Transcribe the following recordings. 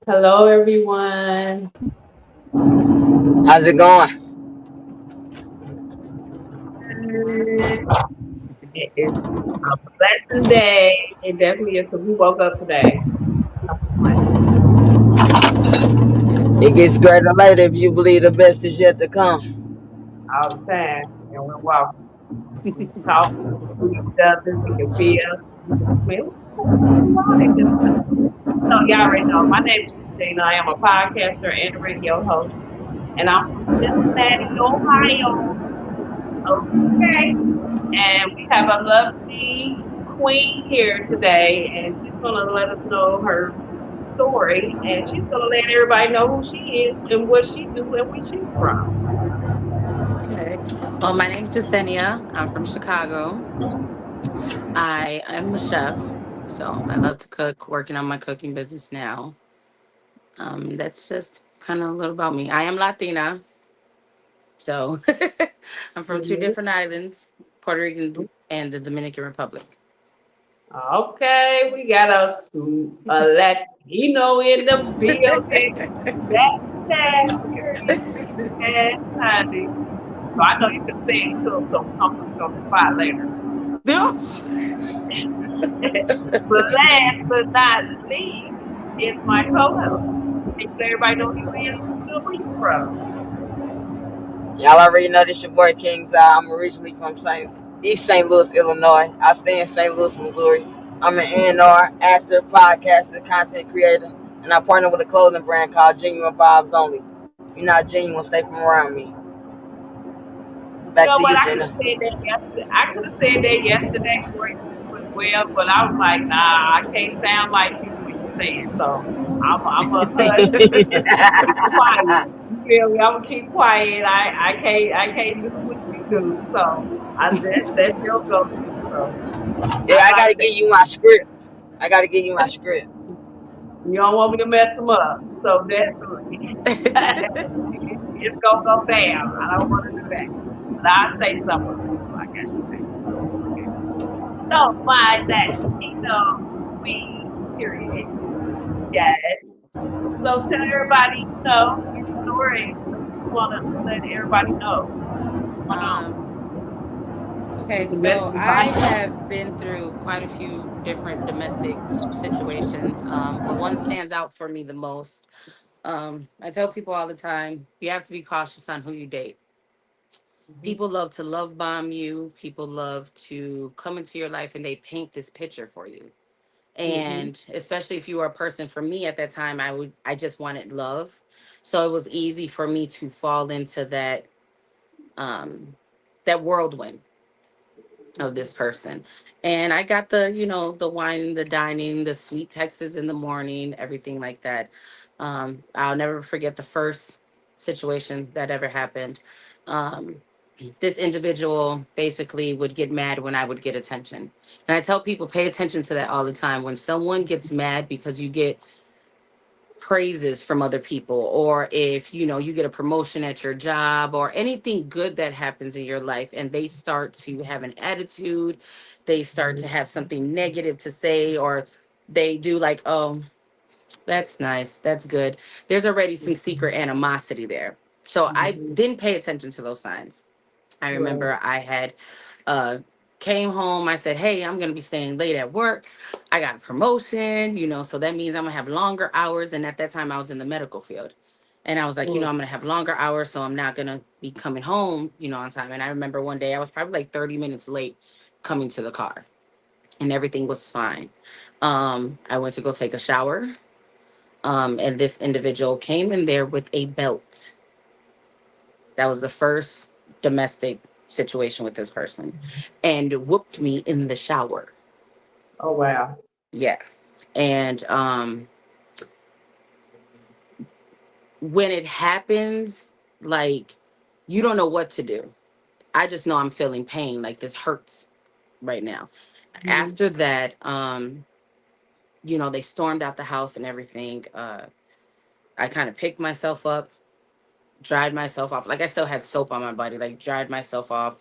Hello, everyone. How's it going? It's a blessed day. It definitely is because we woke up today. It gets greater later if you believe the best is yet to come. All the time, and we're walking. We can talk, we can see each other, we can feel, we can smell. All that good stuff. So, y'all already know my name is Regina. I am a podcaster and a radio host, and I'm from Cincinnati, Ohio. Okay. And we have a lovely queen here today, and she's going to let us know her story, and she's going to let everybody know who she is and what she do and where she's from. Okay. Well, my name's Jasenia. I'm from Chicago. I am a chef, so I love to cook, working on my cooking business now. That's just kind of a little about me. I am Latina, so I'm from two Mhm. different islands, Puerto Rican and the Dominican Republic. Okay, we got a Latino in the building. That's girl. Yes, honey. So I know you can sing too, so we're going to put you on the spot later. No. But last but not least is my co-host. Make sure everybody know who you is, where you from. Y'all already know this your boy King Zai. I'm originally from East St. Louis, Illinois. I stay in St. Louis, Missouri. I'm an A&R, actor, podcaster, content creator, and I partner with a clothing brand called Genuine Vibes Only. If you're not genuine, stay from around me. You Back know to what? you, I could have Gina. said that yesterday. I could have said that yesterday for you too as well, but I was like, nah, I can't sound like you when you say it. So I'm a hush, keep quiet. You feel me? I'm gonna keep quiet. I can't do what you do. So that's your go to. So Yeah, I I like gotta that. give you my script. I gotta give you my script. You don't want me to mess them up. So definitely, it's gonna go down. I don't want to do that. But I'll say something before I got to say. Okay. Don't mind that. Queen, period. Yes. So tell everybody, your story. What you want to let everybody know. What's going on? um, okay, so Domestic I violence. have been through quite a few different domestic situations, but one stands out for me the most. I tell people all the time, you have to be cautious on who you date. Mm-hmm. People love to love bomb you. People love to come into your life and they paint this picture for you. Mm-hmm. And especially if you were a person, for me at that time, I just wanted love. So it was easy for me to fall into um that whirlwind of this person. And I got the wine, the dining, the sweet texts in the morning, everything like that. I'll never forget the first situation that ever happened. Um, this individual basically would get mad when I would get attention. And I tell people, pay attention to that all the time. When someone gets mad because you get praises from other people, or if you get a promotion at your job or anything good that happens in your life, and they start to have an attitude, they start to have something negative to say, or they do like, oh, that's nice, that's good, there's already some secret animosity there. So I Mm-hmm. didn't pay attention to those signs. I Right. remember I had uh came home. I said, "Hey, I'm gonna be staying late at work. I got a promotion, so that means I'm gonna have longer hours." And at that time, I was in the medical field, and I was like, Mm-hmm. I'm gonna have longer hours, so I'm not gonna be coming home, on time. And I remember one day I was probably like 30 minutes late coming to the car, and everything was fine. I went to go take a shower, and this individual came in there with a belt. That was the first domestic situation with this person, and whooped me in the shower. Oh wow. Yeah. And when it happens, like, you don't know what to do. I just know I'm feeling pain. Like, this hurts right now. Mm-hmm. After that, they stormed out the house and everything. I kind of picked myself up, dried myself off. Like, I still had soap on my body, like, dried myself off,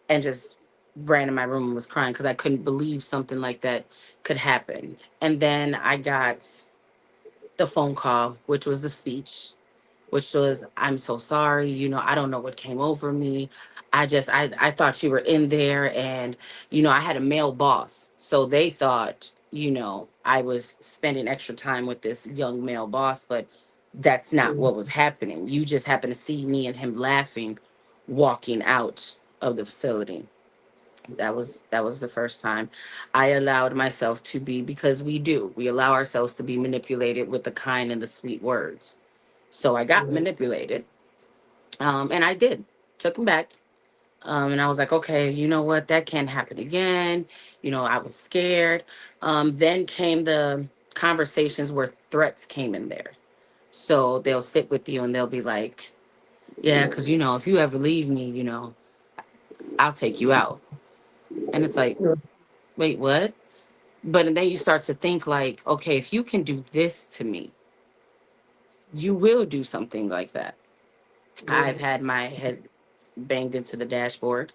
and just ran in my room and was crying because I couldn't believe something like that could happen. And then I got the phone call, which was the speech, which was, I'm so sorry, I don't know what came over me. I thought you were in there, and I had a male boss. So they thought, I was spending extra time with this young male boss, but that's not what was happening. You just happened to see me and him laughing walking out of the facility. That was the first time I allowed myself to be, because we allow ourselves to be manipulated with the kind and the sweet words. So I got manipulated, and I did took him back. And I was like, okay, you know what? That can't happen again. I was scared. Then came the conversations where threats came in there. So they'll sit with you and they'll be like, yeah, because, if you ever leave me, I'll take you out. And it's like, wait, what? But and then you start to think like, okay, if you can do this to me, you will do something like that. I've had my head banged into the dashboard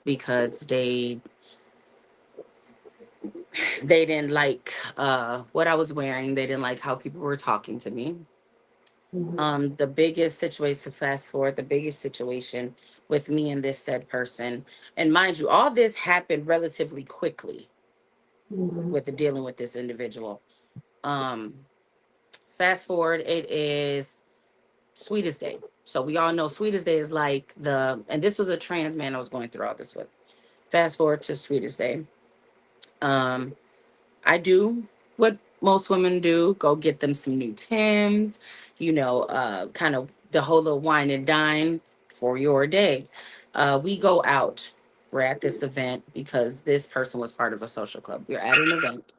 because they didn't like what I was wearing. They didn't like how people were talking to me. The biggest situation, to fast forward, the biggest situation with me and this said person, and mind you, all this happened relatively quickly with dealing with this individual. Um, Fast forward, it is Sweetest Day. So we all know Sweetest Day is like and this was a trans man I was going through all this with. Fast forward to Sweetest Day. Um, I do what most women do, go get them some new Tims, kind of the whole little wine and dine for your day. We go out. We're at this event because this person was part of a social club. We're at an event.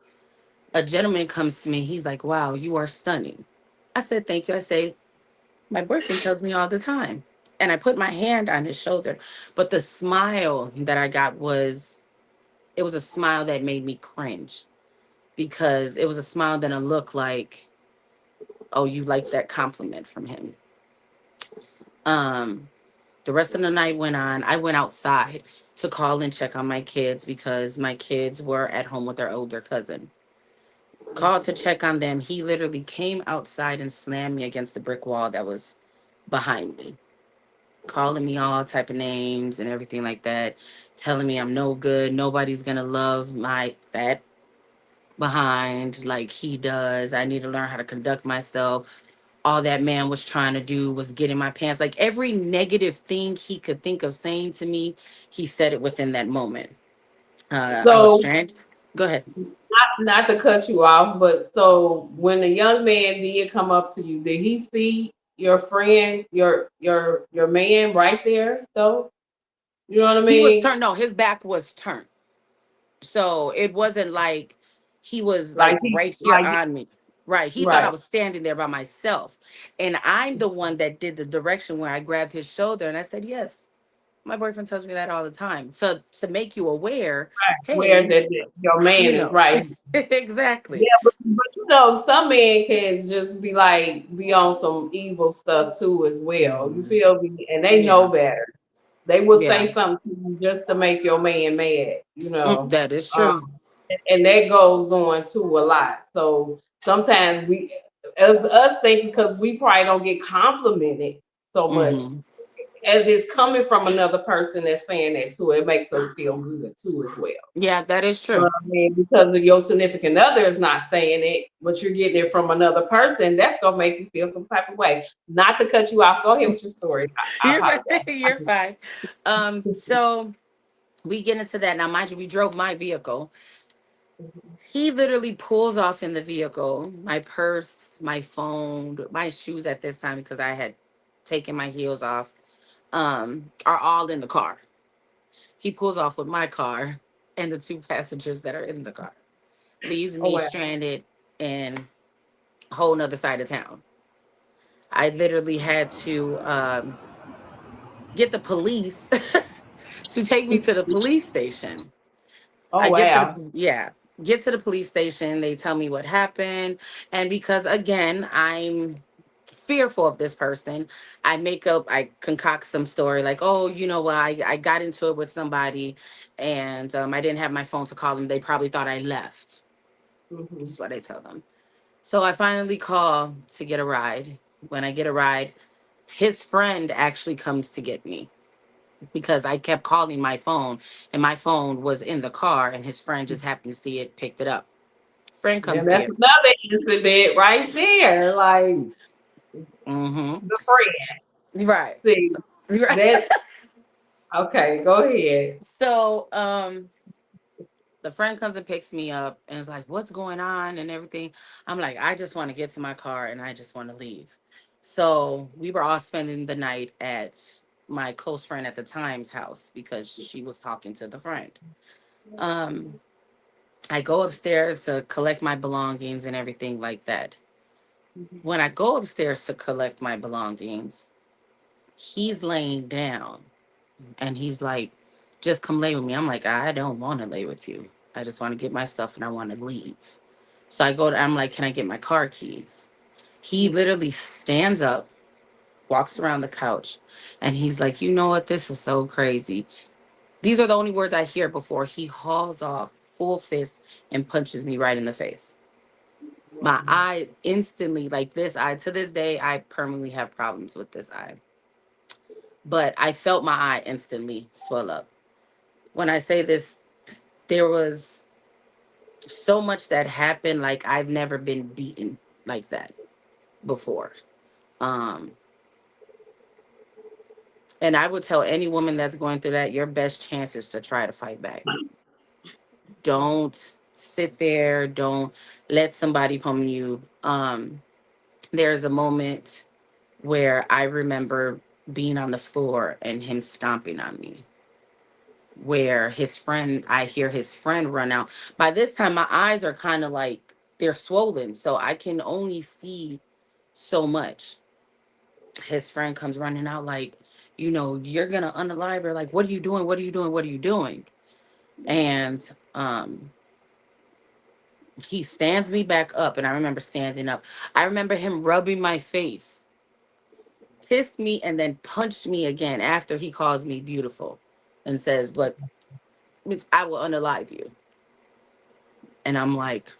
A gentleman comes to me. He's like, wow, you are stunning. I said, thank you. I say, my boyfriend tells me all the time. And I put my hand on his shoulder. But the smile that I got it was a smile that made me cringe, because it was a smile that didn't look like, oh, you like that compliment from him. Um, the rest of the night went on. I went outside to call and check on my kids because my kids were at home with their older cousin. Called to check on them. He literally came outside and slammed me against the brick wall that was behind me, calling me all type of names and everything like that, telling me I'm no good. Nobody's gonna love my fat behind like he does. I need to learn how to conduct myself. All that man was trying to do was get in my pants. Like every negative thing he could think of saying to me, he said it within that moment. I was So, stranded. Go ahead. not to cut you off, but so when the young man did come up to you, did he see your friend, your man right there though? You know what I He was mean? turned. No, his back was turned. So it wasn't like he was like Like he right here like on me. Right. He thought I right. was standing there by myself. And I'm the one that did the direction where I grabbed his shoulder and I said, yes, my boyfriend tells me that all the time. To make you aware, Where hey, that your man you is know. right. Exactly. Yeah, but some men can just be like be on some evil stuff too as well. You Mhm. feel me? And they know Yeah. better. They will say Yeah. something to you just to make your man mad, you know. That is Um, true. and that goes on too a lot. So sometimes we, as us thinking, because we probably don't get complimented so much Hmm. as it's coming from another person that's saying that too. It makes us feel good too as well. Yeah, that is You know true. what I mean? Because of your significant other is not saying it, but you're getting it from another person, that's gonna make you feel some type of way. Not to cut you off. Go ahead with your story. I You're fine. You're apologize. fine. So we get into that. Now, mind you, we drove my vehicle. He literally pulls off in the vehicle. My purse, my phone, my shoes at this time, because I had taken my heels off, are all in the car. He pulls off with my car and the two passengers that are in the car. Leaves Oh me well. stranded in a whole nother side of town. I literally had to get the police to take me to the police station. Oh I get to wow. the yeah, get to the police station. They tell me what happened, and because again, I'm fearful of this person, I concoct some story like, oh, well, I got into it with somebody, and I didn't have my phone to call them. They probably thought I left. Hmm. That's what I tell them. So I finally call to get a ride. When I get a ride, his friend actually comes to get me because I kept calling my phone and my phone was in the car and his friend just happened to see it, picked it up. Friend comes And to that's get another incident right there. Like me. Mm-hmm. the friend. Right. See, So, right. that okay, go ahead. So the friend comes and picks me up and is like, "What's going on?" and everything. I'm like, "I just want to get to my car and I just want to leave." So we were all spending the night at my close friend at the time's house because she was talking to the friend. Um, I go upstairs to collect my belongings and everything like that. When I go upstairs to collect my belongings, he's laying down and he's like, "Just come lay with me." I'm like, "I don't want to lay with you. I just want to get my stuff and I want to leave." So I'm like, "Can I get my car keys?" He literally stands up, walks around the couch, and he's like, "You know what? This is so crazy." These are the only words I hear before he hauls off full fist and punches me right in the face. My eye instantly, like this eye, to this day, I permanently have problems with this eye. But I felt my eye instantly swell up. When I say this, there was so much that happened. Like I've never been beaten like that before. Um, and I would tell any woman that's going through that, your best chance is to try to fight back. Don't sit there. Don't let somebody pummel you. There's a moment where I remember being on the floor and him stomping on me. Where I hear his friend run out. By this time, my eyes are kind of like they're swollen, so I can only see so much. His friend comes running out, like, "You're gonna unalive her. Like, what are you doing? What are you doing? What are you doing?" And he stands me back up, and I remember standing up. I remember him rubbing my face, kissed me, and then punched me again after he calls me beautiful and says, "Look, I will unalive you." And I'm like,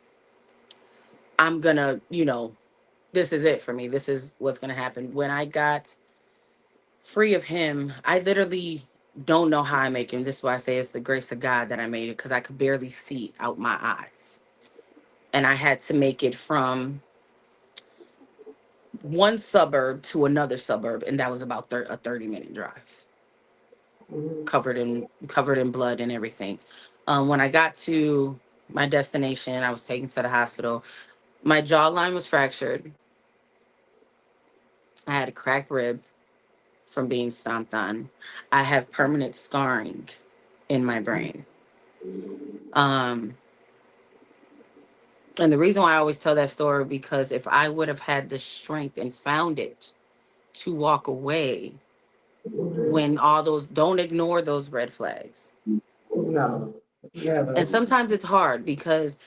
I'm gonna, this is it for me. This is what's gonna happen. When I got free of him, I literally don't know how I make him. This is why I say it's the grace of God that I made it because I could barely see out my eyes. And I had to make it from one suburb to another suburb, and that was about a 30-minute drive, covered in blood and everything. When I got to my destination, I was taken to the hospital. My jawline was fractured. I had a cracked rib from being stomped on. I have permanent scarring in my brain. Um, and the reason why I always tell that story because if I would have had the strength and found it to walk away when all those don't ignore those red flags. No, And never. sometimes it's hard because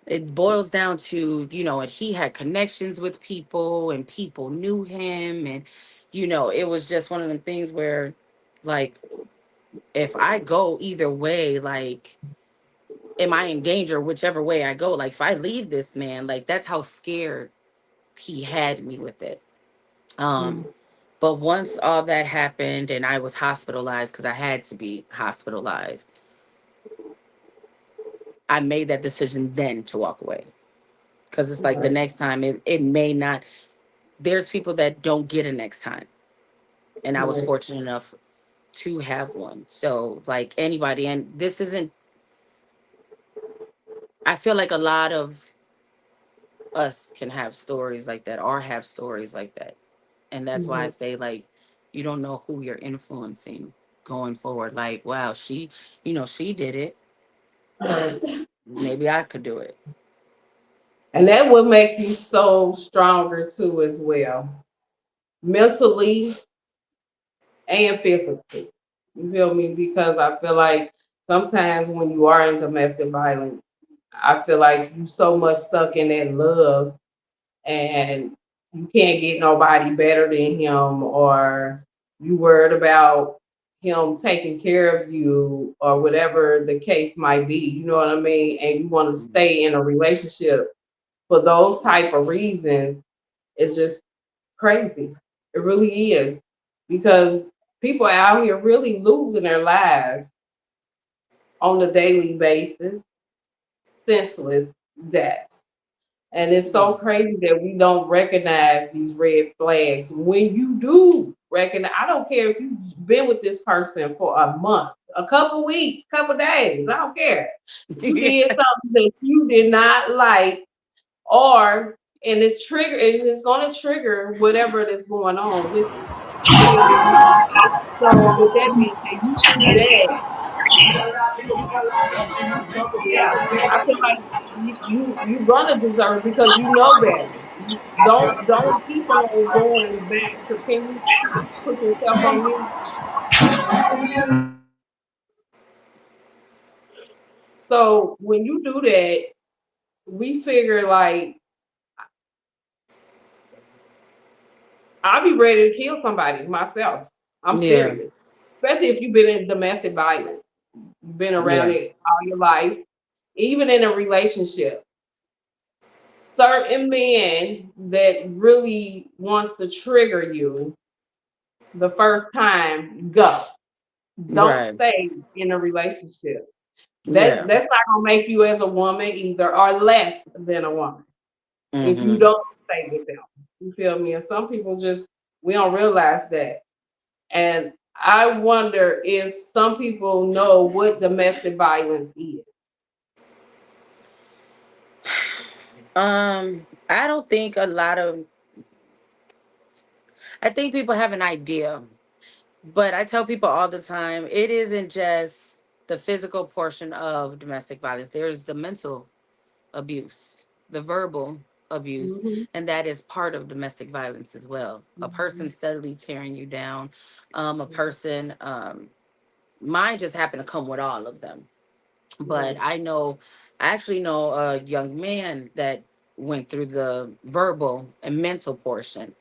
it boils down to, and he had connections with people and people knew him and it was just one of them things where like if I go either way, like, am I in danger whichever way I go? Like, if I leave this man, like, that's how scared he had me with it. Um, but once all that happened and I was hospitalized because I had to be hospitalized, I made that decision then to walk away. Because it's like the Right. next time it may not, there's people that don't get a next time. And I was Right. fortunate enough to have one. So, like anybody, and this isn't, I feel like a lot of us can have stories like that or have stories like that. And that's why I Mhm. say, like, you don't know who you're influencing going forward. Like, wow, she did it. Right. Maybe I could do it. And that would make you so stronger too, as well, mentally and physically. You feel me? Because I feel like sometimes when you are in domestic violence, I feel like you so much stuck in that love and you can't get nobody better than him, or you worried about him taking care of you or whatever the case might be, you know what I mean? And you want to stay in a relationship for those type of reasons is just crazy. It really is because people out here really losing their lives on a daily basis, senseless deaths. And it's so crazy that we don't recognize these red flags. When you do recognize, I don't care if you've been with this person for a month, a couple weeks, couple days, I don't care. You did something that you did not like, or and it's gonna trigger whatever that's going on with you. You feel me? So with that being said, you do that, yeah. I feel like you're gonna deserve it because you know better. Don't keep on going back to, can you put yourself on mute? So when you do that, we figure like I'll be ready to kill somebody myself. I'm Yeah. serious. Especially if you've been in domestic violence. You've been around Yeah. it all your life, even in a relationship. Certain men that really wants to trigger you the first time, go. Don't Right. stay in a relationship. That's Yeah. that's not gonna make you as a woman either or less than a woman if you Mm-hmm. don't stay with them. You feel me? And some people just we don't realize that. And I wonder if some people know what domestic violence is. I don't think a lot of I think people have an idea, but I tell people all the time, it isn't just the physical portion of domestic violence. There's the mental abuse, the verbal abuse, Mm-hmm. and that is part of domestic violence as well. A Mm-hmm. person steadily tearing you down, a person, mine just happened to come with all of them. But Right. I actually know a young man that went through the verbal and mental portion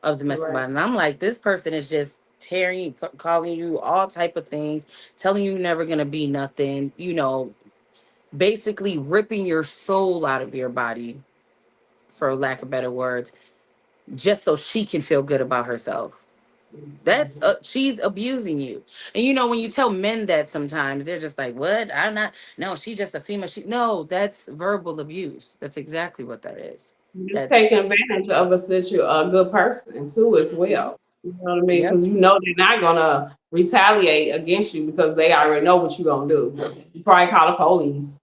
of domestic Right. violence. And I'm like, this person is just tearing you, calling you all type of things, telling you you're never gonna be nothing, basically ripping your soul out of your body, for lack of better words, just so she can feel good about herself. That's Mhm. she's abusing you. And when you tell men that, sometimes they're just like, what? I'm not, no, she's just a female. No, that's verbal abuse. That's exactly what that is. You That's take advantage of a good person too as Mhm. well. You know what I mean? Yep. Because you know they're not gonna retaliate against you because they already know what you're gonna do. You probably call the police.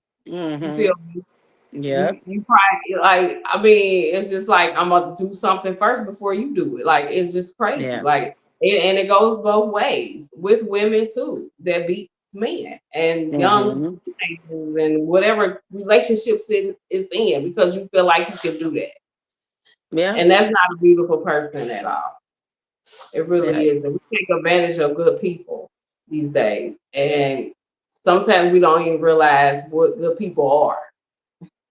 You feel Mm-hmm. me? Yep. You probably like I mean, it's just like I'm gonna do something first before you do it. Like it's just crazy. Yeah. Like and it goes both ways with women too that beats men and young Mm-hmm. teenagers and whatever relationships it is in because you feel like you can do that. Yeah. And that's not a beautiful person at all. It Yeah. really is. And we take advantage of good people these days. And sometimes we don't even realize what good people are.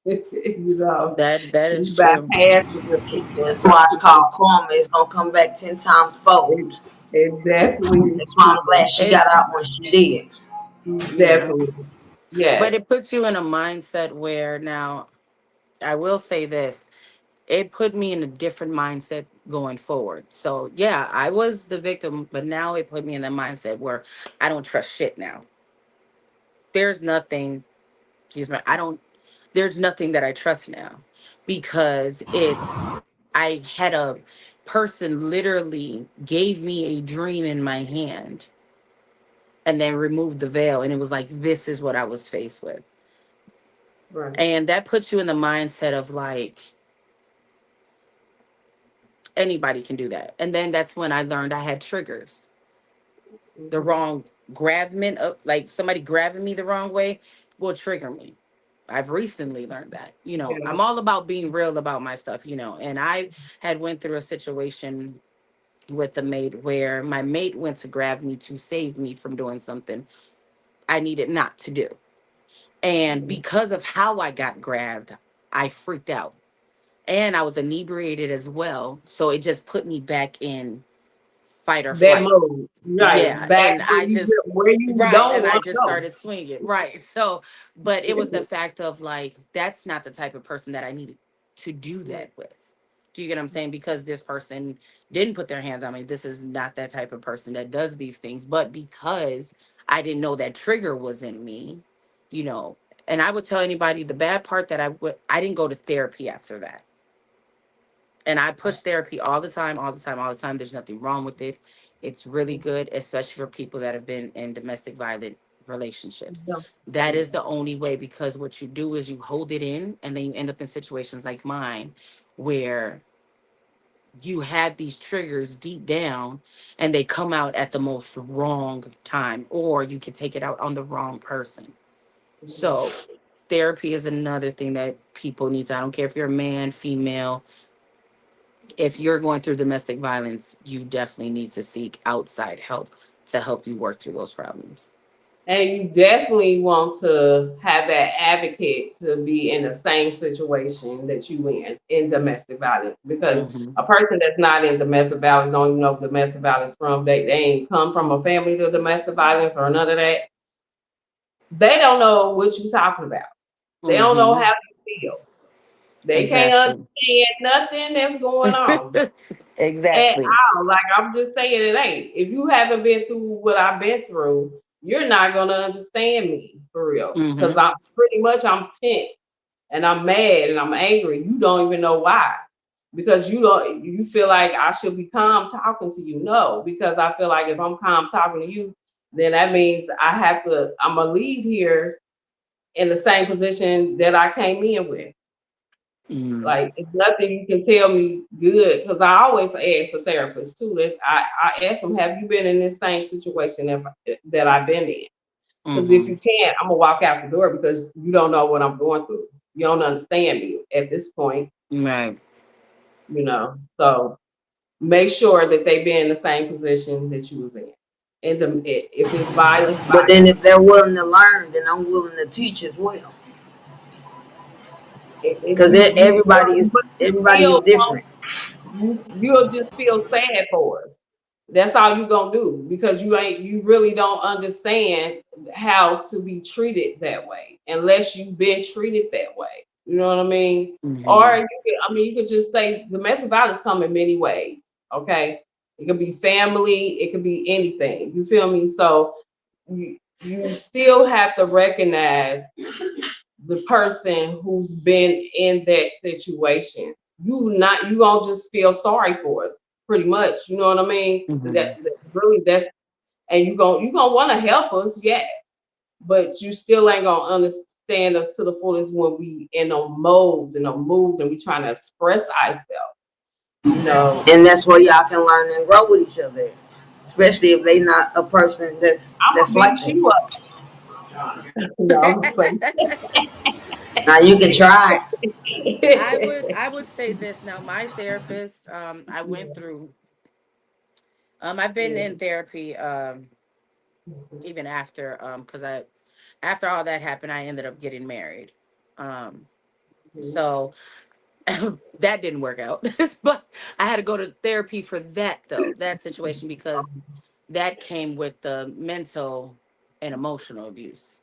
you know, That we is true. bypass the good people and That's why stuff it's because called karma. It's gonna come back 10 times fold. it, it definitely That's why I'm glad she It got out when she did. Yeah. definitely But yes. it puts you in a mindset where, now I will say this, it put me in a different mindset going forward. So yeah, I was the victim, but now it put me in the mindset where I don't trust shit now. There's nothing, excuse me, there's nothing that I trust now, because I had a person literally gave me a dream in my hand and then removed the veil, and it was like, this is what I was faced with. Right. And that puts you in the mindset of like, anybody can do that. And then that's when I learned I had triggers. The Mhm. wrong gravement of, like, somebody grabbing me the wrong way will trigger me. I've recently learned that. Yeah. I'm all about being real about my stuff, and I had went through a situation with a mate where my mate went to grab me to save me from doing something I needed not to do. And because of how I got grabbed, I freaked out. And I was inebriated as well. So it just put me back in fight or That flight. mode. Right. Yeah. Back And I just, where you right. don't And I want to just go. started swinging. Right. So, but it was the fact of like, that's not the type of person that I needed. to do that with. Do you get what I'm saying? Because this person didn't put their hands on me. This is not that type of person that does these things. But because I didn't know that trigger was in me, you know, and I would tell anybody the bad part that I didn't go to therapy after that. And I push therapy all the time, all the time, all the time. There's nothing wrong with it. It's really good, especially for people that have been in domestic violent relationships. That is the only way, because what you do is you hold it in and then you end up in situations like mine where you have these triggers deep down and they come out at the most wrong time, or you can take it out on the wrong person. So therapy is another thing that people need to, I don't care if you're a man, female, if you're going through domestic violence, you definitely need to seek outside help to help you work through those problems. And you definitely want to have that advocate to be in the same situation that you in domestic violence. Because Hmm. a person that's not in domestic violence don't even know domestic violence from they ain't come from a family to domestic violence or none of that. They don't know what you're talking about. They don't know Hmm. how you feel. They can't Exactly. understand nothing that's going on at Exactly. all. Like I'm just saying it ain't. If you haven't been through what I've been through, you're not gonna understand me for real. Because Hmm. I'm pretty much I'm tense and I'm mad and I'm angry. You don't even know why. Because you feel like I should be calm talking to you. No, because I feel like if I'm calm talking to you, then that means I'm gonna leave here in the same position that I came in with. Mm. Like it's nothing you can tell me good because I always ask the therapist too. I ask them, have you been in this same situation that I've been in? Because if Hmm. you can't, I'm gonna walk out the door because you don't know what I'm going through. You don't understand me at this point, Right. So make sure that they be in the same position that you was in. And if it's violence, But then violence. if they're willing to learn, then I'm willing to teach as well. If Because you everybody still, is but you everybody is still want different. you'll just feel sad for us. That's all you gonna do because you really don't understand how to be treated that way unless you've been treated that way. You know what I mean? Or Hmm. you could just say domestic violence come in many ways. Okay, it could be family, it could be anything. You feel me? So you still have to recognize the person who's been in that situation. You won't just feel sorry for us, pretty much. You know what I mean? Hmm. That really that's and you gonna want to help us, yes, but you still ain't gonna understand us to the fullest when we in on modes and on moves and we trying to express ourselves. You know, And that's where y'all can learn and grow with each other. Especially if they not a person I'm that's gonna like beat that. you up. No, I'm just saying. Now you can try. I would say this now. My therapist, I went through. I've been in therapy, even after, because after all that happened, I ended up getting married. Um, so that didn't work out, but I had to go to therapy for that though, that situation, because that came with the mental and emotional abuse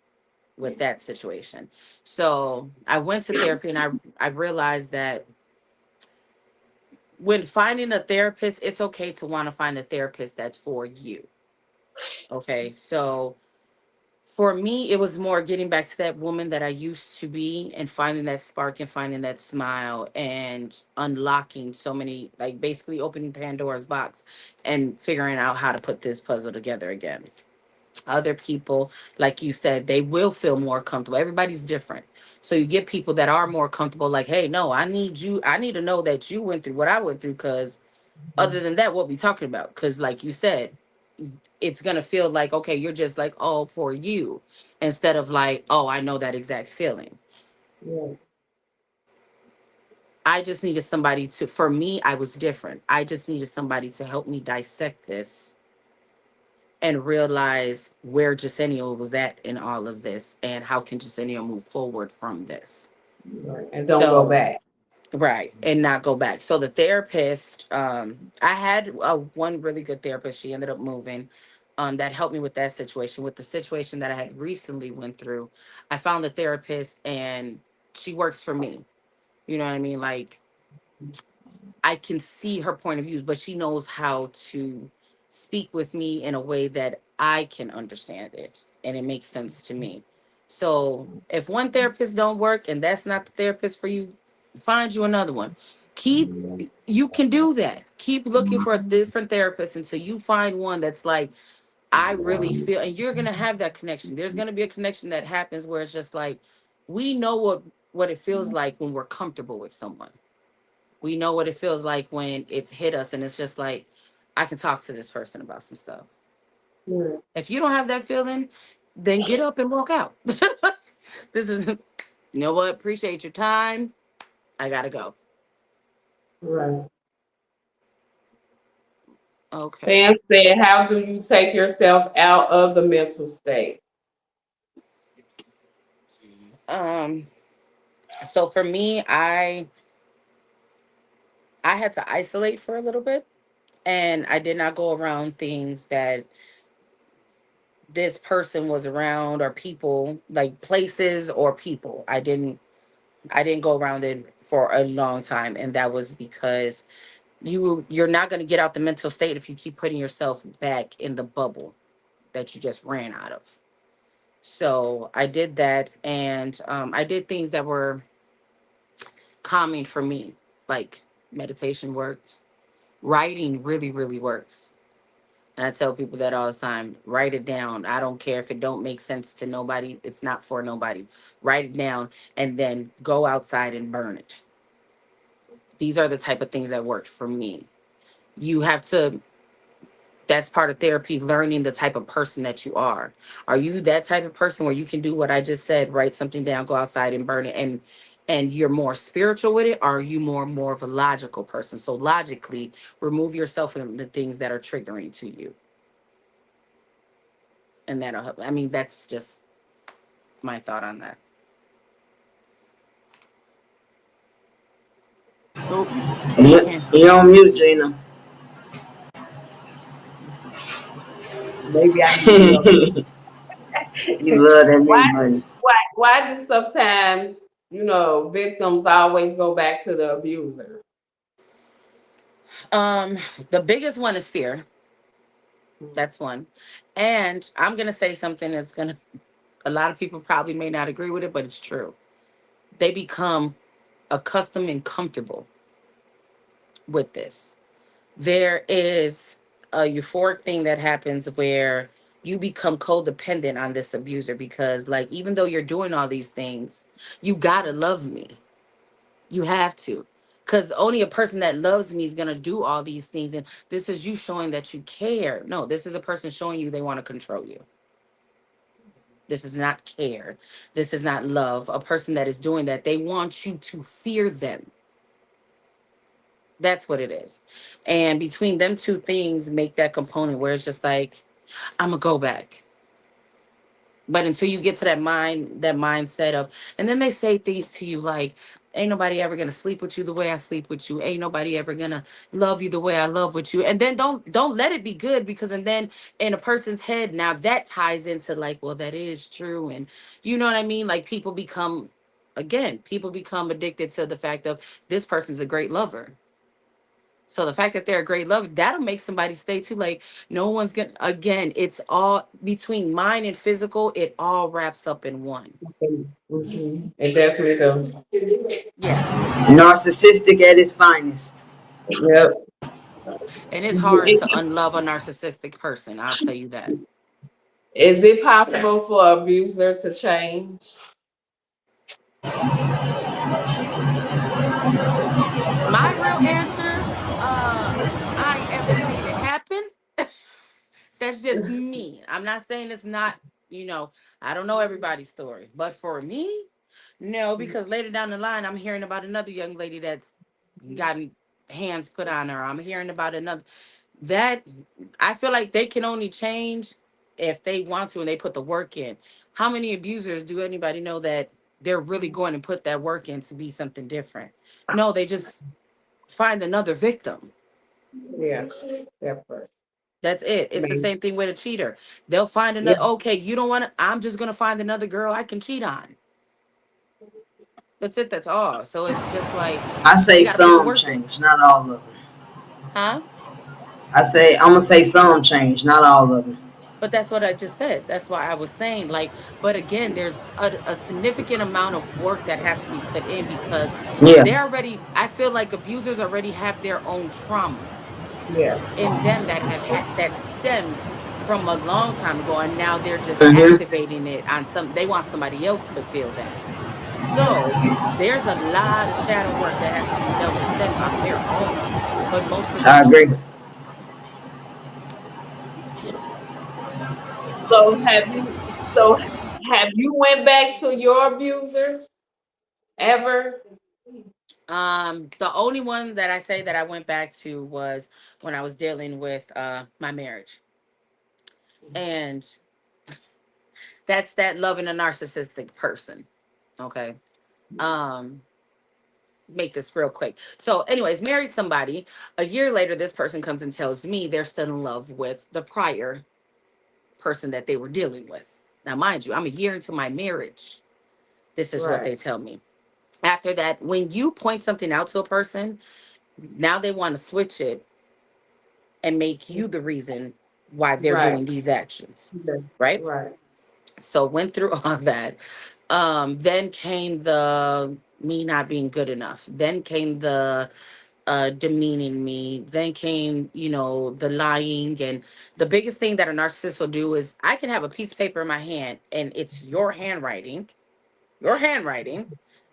with that situation. So I went to therapy and I realized that when finding a therapist, it's okay to want to find a therapist that's for you. Okay. So for me, it was more getting back to that woman that I used to be and finding that spark and finding that smile and unlocking so many, like basically opening Pandora's box and figuring out how to put this puzzle together again. Other people, like you said, they will feel more comfortable. Everybody's different. So you get people that are more comfortable, like, hey, no, I need to know that you went through what I went through, because other than that, what we talking about? Because like you said, it's gonna feel like, okay, you're just like, oh, for you, instead of like, oh, I know that exact feeling. Yeah, I just needed somebody to, for me, I was different. I just needed somebody to help me dissect this and realize where Jasenio was at in all of this and how can Jasenio move forward from this. right. And don't go So, back. right, and not go back. So the therapist, I had one really good therapist. She ended up moving. That helped me with that situation. With the situation that I had recently went through, I found a therapist and she works for me. You know what I mean? Like, I can see her point of views, but she knows how to speak with me in a way that I can understand it and it makes sense to me. So if one therapist don't work and that's not the therapist for you, find you another one. Keep You can do that. Keep looking for a different therapist until you find one that's like, I really feel, and you're gonna have that connection. There's gonna be a connection that happens where it's just like, we know what it feels like when we're comfortable with someone. We know what it feels like when it's hit us and it's just like, I can talk to this person about some stuff. Right. If you don't have that feeling, then get up and walk out. This is, you know what? Appreciate your time. I gotta go. Right. Okay. Pam said, "How do you take yourself out of the mental state?" Um. So for me, I had to isolate for a little bit, and I did not go around things that this person was around, or people, like places or people. I didn't go around it for a long time, and that was because you're not going to get out the mental state if you keep putting yourself back in the bubble that you just ran out of. So I did that, and I did things that were calming for me, like meditation worked, writing really really works. And I tell people that all the time. Write it down. I don't care if it don't make sense to nobody. It's not for nobody. Write it down and then go outside and burn it. These are the type of things that worked for me. You have to, that's part of therapy, learning the type of person that you are. Are you that type of person where you can do what I just said, write something down, go outside and burn it, and you're more spiritual with it? Or are you more of a logical person? So logically remove yourself from the things that are triggering to you. And that'll help. I mean, that's just my thought on that. Oh, we can't. You're on mute, Gina. Maybe I need to be on mute. You love that Why? mute button. Why do sometimes victims always go back to the abuser? Um, the biggest one is fear. That's one. And I'm gonna say something that's gonna, a lot of people probably may not agree with it, but it's true. They become accustomed and comfortable with this. There is a euphoric thing that happens where you become codependent on this abuser because, like, even though you're doing all these things, you gotta love me. You have to. Because only a person that loves me is going to do all these things. And this is you showing that you care. No, this is a person showing you they want to control you. This is not care. This is not love. A person that is doing that, they want you to fear them. That's what it is. And between them two things, make that component where it's just like, I'm going to go back. But until you get to that mindset of, and then they say things to you like, ain't nobody ever gonna sleep with you the way I sleep with you. Ain't nobody ever gonna love you the way I love with you. And then don't let it be good, because and then in a person's head, now that ties into like, well, that is true. And you know what I mean? Like people become addicted to the fact of this person's a great lover. So the fact that they're a great lover, that'll make somebody stay too. Like, no one's gonna, again, it's all between mind and physical, it all wraps up in one. Mm-hmm. It definitely does. Yeah. Narcissistic at its finest. Yep. And it's hard to unlove a narcissistic person, I'll tell you that. Is it possible for an abuser to change? My real answer, I have seen it happen. That's just me. I'm not saying it's not, you know, I don't know everybody's story. But for me, no, because later down the line, I'm hearing about another young lady that's gotten hands put on her. I'm hearing about another that I feel like they can only change if they want to and they put the work in. How many abusers do anybody know that they're really going to put that work in to be something different? No, they just find another victim. Yeah, that part. That's it. It's the Man. same thing with a cheater. They'll find Yeah, another, okay, you don't want to, I'm just going to find another girl I can cheat on. That's it. That's all. So it's just like I say you got to make it some worth it, change, not all of them. huh? I'm gonna say some change, not all of them. But that's what I just said. That's why I was saying, like, but again, there's a significant amount of work that has to be put in because Yeah. they're already, I feel like abusers already have their own trauma Yeah. in them that have had that stemmed from a long time ago. And now they're just Mm-hmm. activating it on some, they want somebody else to feel that. So there's a lot of shadow work that has to be done with them on their own, but most of them I don't agree. do it. So so have you went back to your abuser ever? The only one that I say that I went back to was when I was dealing with my marriage. And that's that loving a narcissistic person. Okay. Um, make this real quick. So, anyways, married somebody. A year later, this person comes and tells me they're still in love with the prior person that they were dealing with. Now, mind you, I'm a year into my marriage. This is what Right. they tell me. After that, when you point something out to a person, now they want to switch it and make you the reason why they're Right. doing these actions. Yeah. Right? Right. So went through all that. Then came the me not being good enough. Then came the demeaning me. Then came, the lying. And the biggest thing that a narcissist will do is I can have a piece of paper in my hand and it's your handwriting,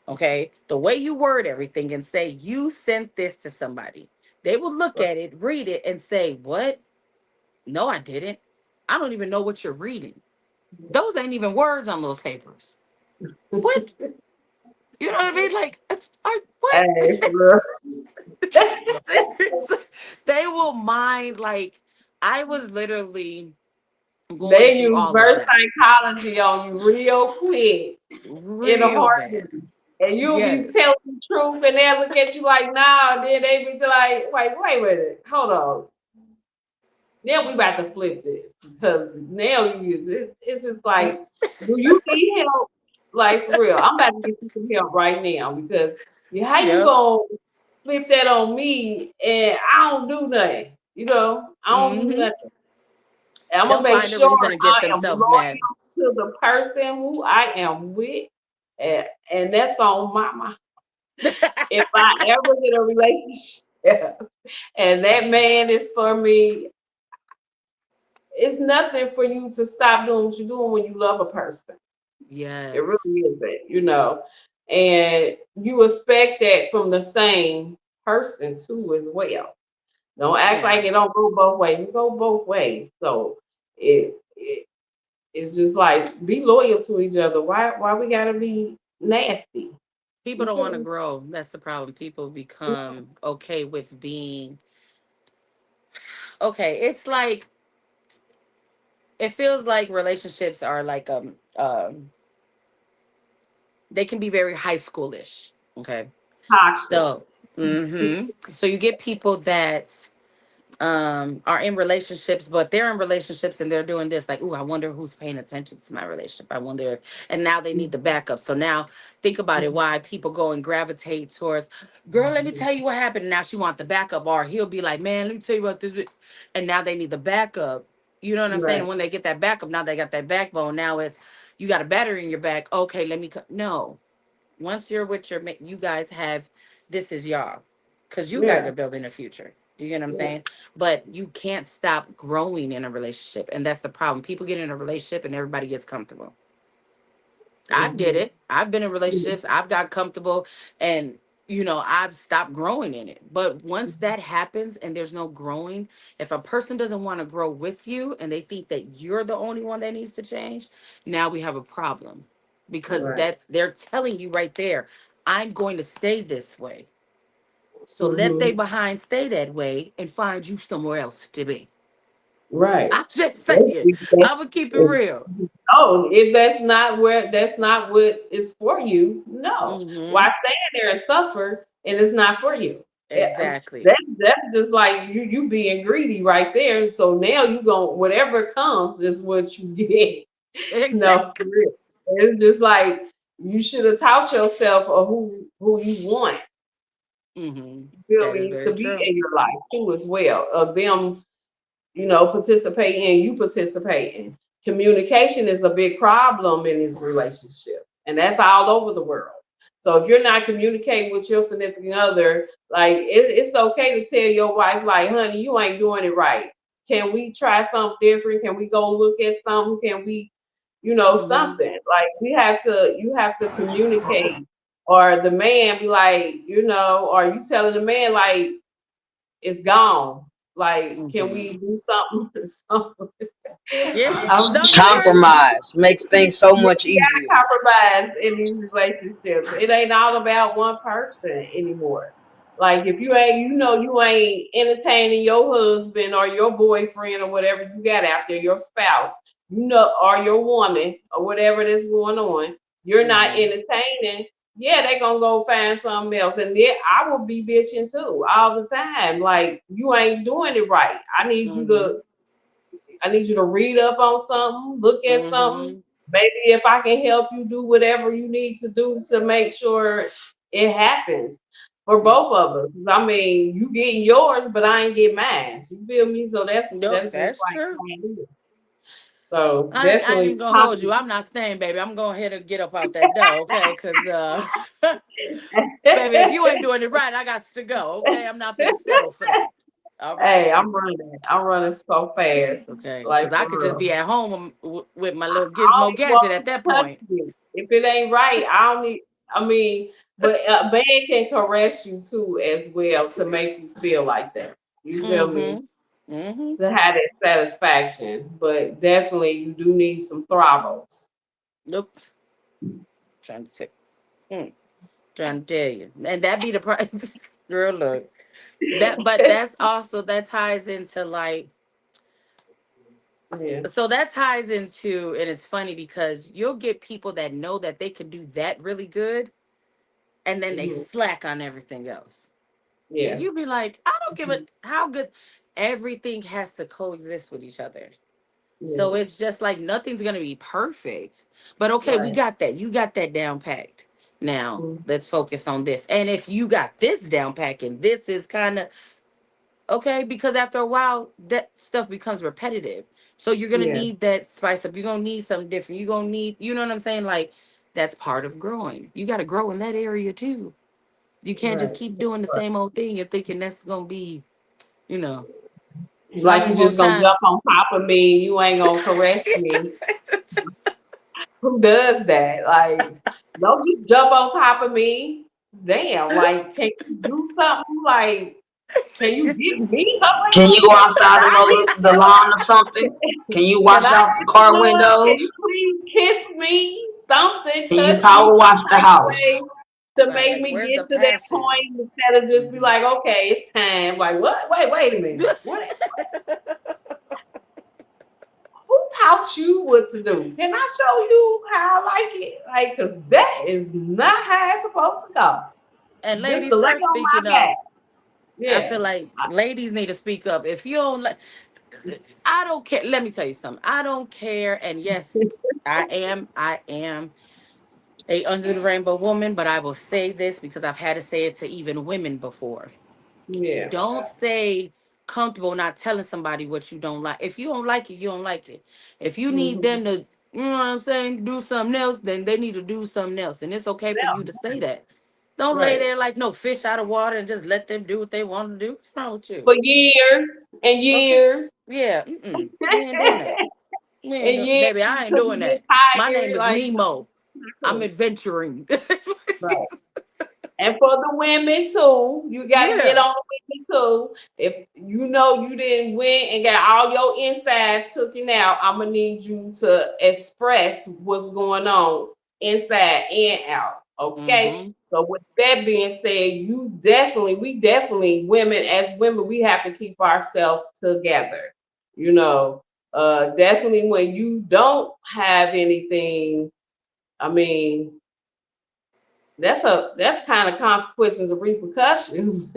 okay? The way you word everything and say, you sent this to somebody. They will look at it, read it, and say, what? No, I didn't. I don't even know what you're reading. Those ain't even words on those papers. What? You know what I mean? Like, what? Hey, bro. Seriously. They will mind, like, I was literally going They through use all of verse that psychology on you real quick in a real bad. heartbeat. And you'll be Yes. telling the truth and they'll look at you like, nah, and then they be like, wait a minute, hold on. Now we about to flip this because now it's just Mm, like, do you need help? Like for real, I'm about to get you some help right now because how you yep. gonna flip that on me and I don't do nothing? I don't do Hmm. nothing. And I'm They'll gonna make find a sure reason to get I am themselves mad. loyal to the person who I am with, and that's on my. If I ever get a relationship and that man is for me, it's nothing for you to stop doing what you're doing when you love a person. It Yes. really isn't. And you expect that from the same person too as well. Don't act Yeah. like it don't go both ways. It go both ways. So it's just like be loyal to each other. Why we gotta be nasty? People You don't want feel to me? grow. That's the problem. People become okay with being okay. It's like it feels like relationships are like they can be very high schoolish. Okay. Toxic. So you get people that are in relationships, but they're in relationships and they're doing this like, "Ooh, I wonder who's paying attention to my relationship. I wonder if," and now they need the backup. So now think about it, why people go and gravitate towards, girl, let me tell you what happened. And now she want the backup, or he'll be like, man, let me tell you what this is. And now they need the backup. You know what I'm saying? Right. And when they get that backup, now they got that backbone. Now it's you got a battery in your back. Okay, let me no. Once you're with your you guys have this is y'all because you guys Yeah. are building a future. Do you get what I'm Yeah. saying? But you can't stop growing in a relationship, and that's the problem. People get in a relationship and everybody gets comfortable. I've did Mhm. it. I've been in relationships. I've got comfortable, and I've stopped growing in it. But once that happens and there's no growing, if a person doesn't want to grow with you and they think that you're the only one that needs to change, now we have a problem because Right. they're telling you right there, I'm going to stay this way. So let they Hmm. behind stay that way and find you somewhere else to be. Right. I'm just That's, saying. that's, I'm gonna keep it if, real. no, if that's not what is for you, no. Hmm. Why stand there and suffer and it's not for you? Yeah, Exactly. that's just like you being greedy right there. So now you going whatever comes is what you get. No, for Exactly. real. It's just like You should have taught yourself of who you want. Mm-hmm. You feel That is me? To very be true. in your life too as well. Of them, participating and you participating. Communication is a big problem in these relationships, and that's all over the world. So if you're not communicating with your significant other, like it's okay to tell your wife, like, honey, you ain't doing it right. Can we try something different? Can we go look at something? Can we, Mm-hmm. something? Like you have to communicate. Or the man be like, or you telling the man like it's gone. Like, can Mm-hmm. we do something? Yeah. I'm No, you're right. Compromise makes things so you much easier. gotta compromise in these relationships. It ain't all about one person anymore. Like if you ain't, you ain't entertaining your husband or your boyfriend or whatever you got out there, your spouse, or your woman or whatever that's going on, you're not Mm-hmm. entertaining. Yeah, they gonna go find something else, and then I will be bitching too all the time. Like you ain't doing it right. Mm-hmm. I need you to read up on something, look at something. Mm-hmm. Maybe if I can help you do whatever you need to do to make sure it happens for Yep. both of us. I mean, you getting yours, but I ain't get mine. You feel me? So Nope, that's just that's like true. how it is. So I definitely ain't gonna hold you. compliment. I'm not staying, baby. I'm going ahead and get up out that door, okay? Cause baby, if you ain't doing it right, I got to go. Okay, I'm not gonna settle for that. All right. Hey, I'm running. I'm running so fast. Okay, Like because I for could just real. be at home with my little I don't gizmo even want gadget at you that to touch point. me. If it ain't right, I don't need. I mean, but a man can caress you too as well to make you feel like that. You feel me? Mm-hmm. Mm-hmm. To have that satisfaction, but definitely you do need some throttles. Nope. Trying to say, mm, trying to tell you, and that be the price, girl. Look, but that's also that ties into like, Yeah. so that ties into, and it's funny because you'll get people that know that they can do that really good, and then they Hmm. slack on everything else. And Yeah. you be like, I don't give a Mhm. how good. Everything has to coexist with each other. Yeah. So it's just like nothing's gonna be perfect. But okay, we Right. got that. You got that down packed. Now Mhm. let's focus on this. And if you got this down packed and this is kind of okay, because after a while that stuff becomes repetitive. So you're gonna Yeah. need that spice up. You're gonna need something different. You're gonna need, you know what I'm saying? Like that's part of growing. You gotta grow in that area too. You can't just Right. keep doing the same old thing and thinking that's gonna be, you know, how Like many you more just gonna jump times? on top of me. You ain't gonna caress me. Who does that? Like, don't just jump on top of me. Damn, like, can you do something? Like, can you give me Can you a go hug? Can outside and I mow get the lawn or something? Can you can wash I out the get a car hug? Can you windows? please kiss me? Something, Can you touch me power wash some the type of house? way to Right, make like me where's the get to that passion? point instead of just be Hmm. like, okay, it's time. Like, what? Wait a minute. What? Who taught you what to do? Can I show you how I like it? Like, cause that is not how it's supposed to go. And Just to ladies, lay first on speaking my back. up, I Yeah. feel like ladies need to speak up. If you don't like, I don't care. Let me tell you something. I don't care. And yes, I am a under the rainbow woman, but I will say this because I've had to say it to even women before. Yeah. Don't stay comfortable not telling somebody what you don't like. If you don't like it, you don't like it. If you need Mm-hmm. them to, you know what I'm saying, do something else, then they need to do something else. And it's okay for you to Yeah. say that. Don't lay Right. there like no fish out of water and just let them do what they want to do. What's wrong with you? For years and Okay. years Yeah. Mm-mm. We ain't doing that. We ain't and doing, years baby. I ain't until doing you get that. My name tired. is Like, Nemo. not I'm cool. adventuring. Right. And for the women too, you got to get Yeah. on the women too. If you know you didn't win and got all your insides taken out, I'm gonna need you to express what's going on inside and out. Okay. Mm-hmm. So with that being said, we definitely, women as women, we have to keep ourselves together. You know, definitely when you don't have anything, I mean, that's kind of consequences and repercussions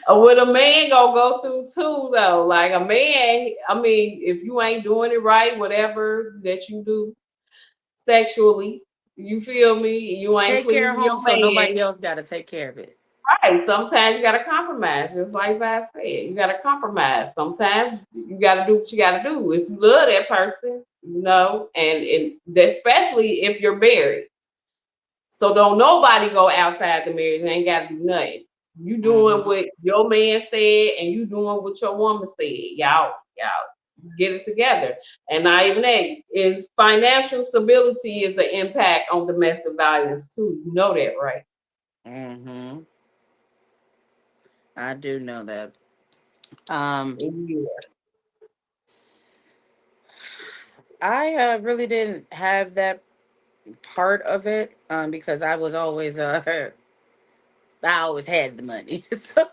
of what a man gonna go through too though. Like a man, I mean, if you ain't doing it right, whatever that you do, sexually. You feel me? You ain't Take care of pleasing your home so man. nobody else got to take care of it. Right. Sometimes you gotta compromise, just like I said. You gotta compromise. Sometimes you gotta do what you gotta do. If you love that person, and especially if you're married. So don't nobody go outside the marriage. Ain't gotta do nothing. You doing Hmm. what your man said and you doing what your woman said. Y'all get it together. And not even that is financial stability is an impact on domestic violence too. You know that, right? Hmm. I do know that. Um, Yeah. I really didn't have that part of it because I was always I always had the money, so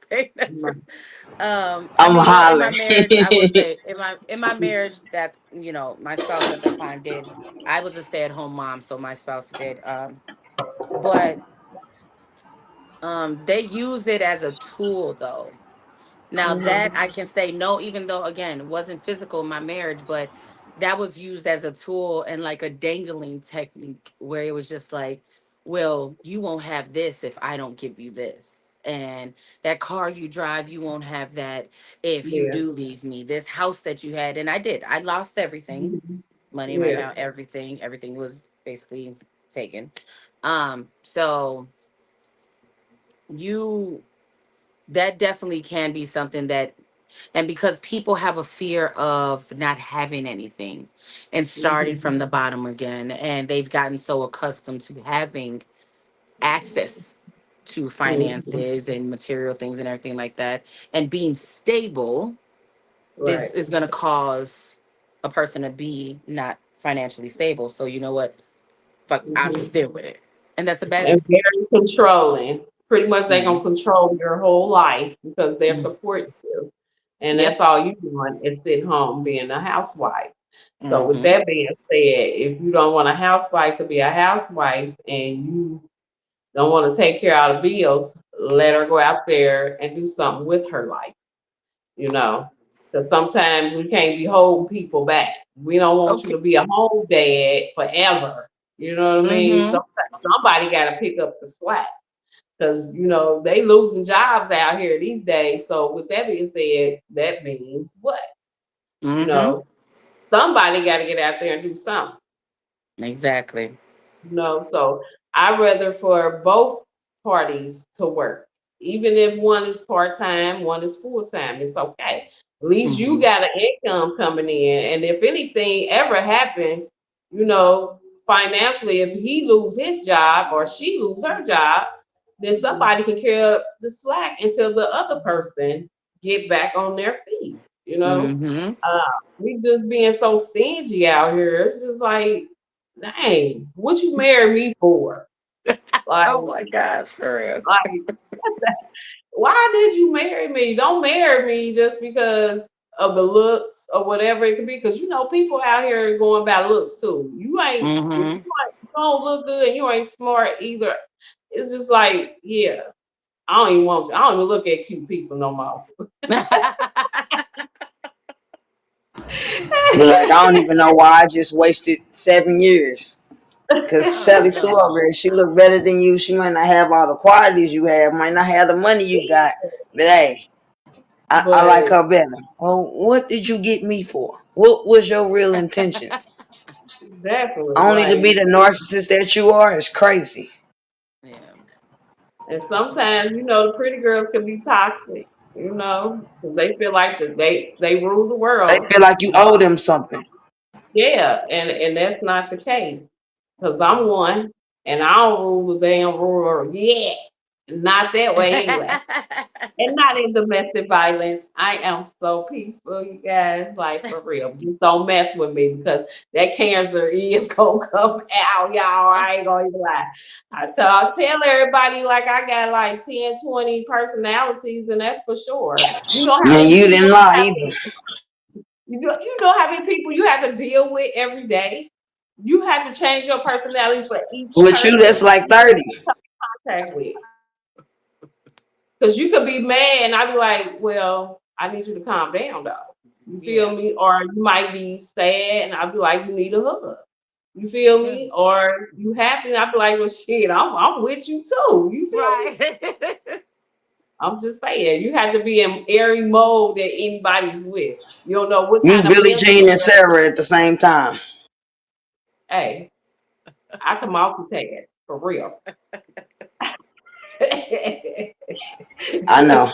they never. I I'm mean, in my hollering. marriage, I will say in my marriage that my spouse at the time did. I was a stay at home mom, so my spouse did. But they use it as a tool, though. Now that Mhm. I can say no, even though again it wasn't physical in my marriage, but that was used as a tool and like a dangling technique where it was just like, well, you won't have this if I don't give you this. And that car you drive, you won't have that if you Yeah. do leave me. This house that you had, and I did. I lost everything. Mhm. Money in my Yeah. account, everything. Everything was basically taken. So you that definitely can be something that, and because people have a fear of not having anything and starting Mhm. from the bottom again, and they've gotten so accustomed to having access to Mhm. finances and material things and everything like that, and being stable Right. is going to cause a person to be not financially stable. So you know what? Fuck, I'll Mhm. just deal with it, and that's a bad And thing. very controlling. Pretty much they Yeah. gonna control your whole life because they're Mm. supporting you. And that's Yep. all you doing is sitting home being a housewife. So with Hmm. that being said, if you don't want a housewife to be a housewife and you don't want to take care of the bills, let her go out there and do something with her life, you know. Because sometimes we can't be holding people back. We don't want you Okay. to be a home dad forever. You know what I mean? Hmm. Somebody got to pick up the slack because they losing jobs out here these days. So with that being said, that means what? You Hmm. know, somebody got to get out there and do something. Exactly. So I rather for both parties to work, even if one is part time, one is full time. It's okay. At least you Hmm. got an income coming in, and if anything ever happens, you know, financially, if he lose his job or she lose her job, then somebody can carry up the slack until the other person get back on their feet. You know, Hmm. uh, we just being so stingy out here. It's just like, dang, what you marry me for? Like, Oh my gosh, for real. like, why did you marry me? Don't marry me just because of the looks or whatever it could be. Because people out here going by looks too. You ain't if Hmm. you don't look good and you ain't smart either. It's just like, yeah, I don't even want you. I don't even look at cute people no more. Be like, I don't even know why I just wasted 7 years. Cause Oh Shelly Sue no. over here, she look better than you. She might not have all the qualities you have, might not have the money you got. But hey, I like But her better. Well, what did you get me for? What was your real intentions? definitely, Only to be like, the narcissist that you are is crazy. Yeah. and sometimes, the pretty girls can be toxic, 'cause they feel like they rule the They world. feel like you owe them something. Yeah, and that's not the case. Because I'm one, and I don't rule the damn world yet. Not that way anyway. And not in domestic violence. I am so peaceful, you guys. Like for real. Just don't mess with me because that cancer is gonna come out, y'all. I ain't gonna even lie. I tell everybody like I got like 10, 20 personalities, and that's for sure. You know how And many you people didn't lie either. you know how many people you have to deal with every day? You have to change your personality for each With you, person that's like 30. you come in contact with. Because you could be mad and I'd be like, well, I need you to calm down though. You feel Yeah. me? Or you might be sad and I'd be like, you need a hug. You feel Yeah. me? Or you happy? I be like, well, shit, I'm with you too. You feel me? Right. I'm just saying, you have to be in every mode that anybody's with. You don't know what You kind of Billie mental. Jean and Sarah at the same time. Hey, I can multitask for real. I know.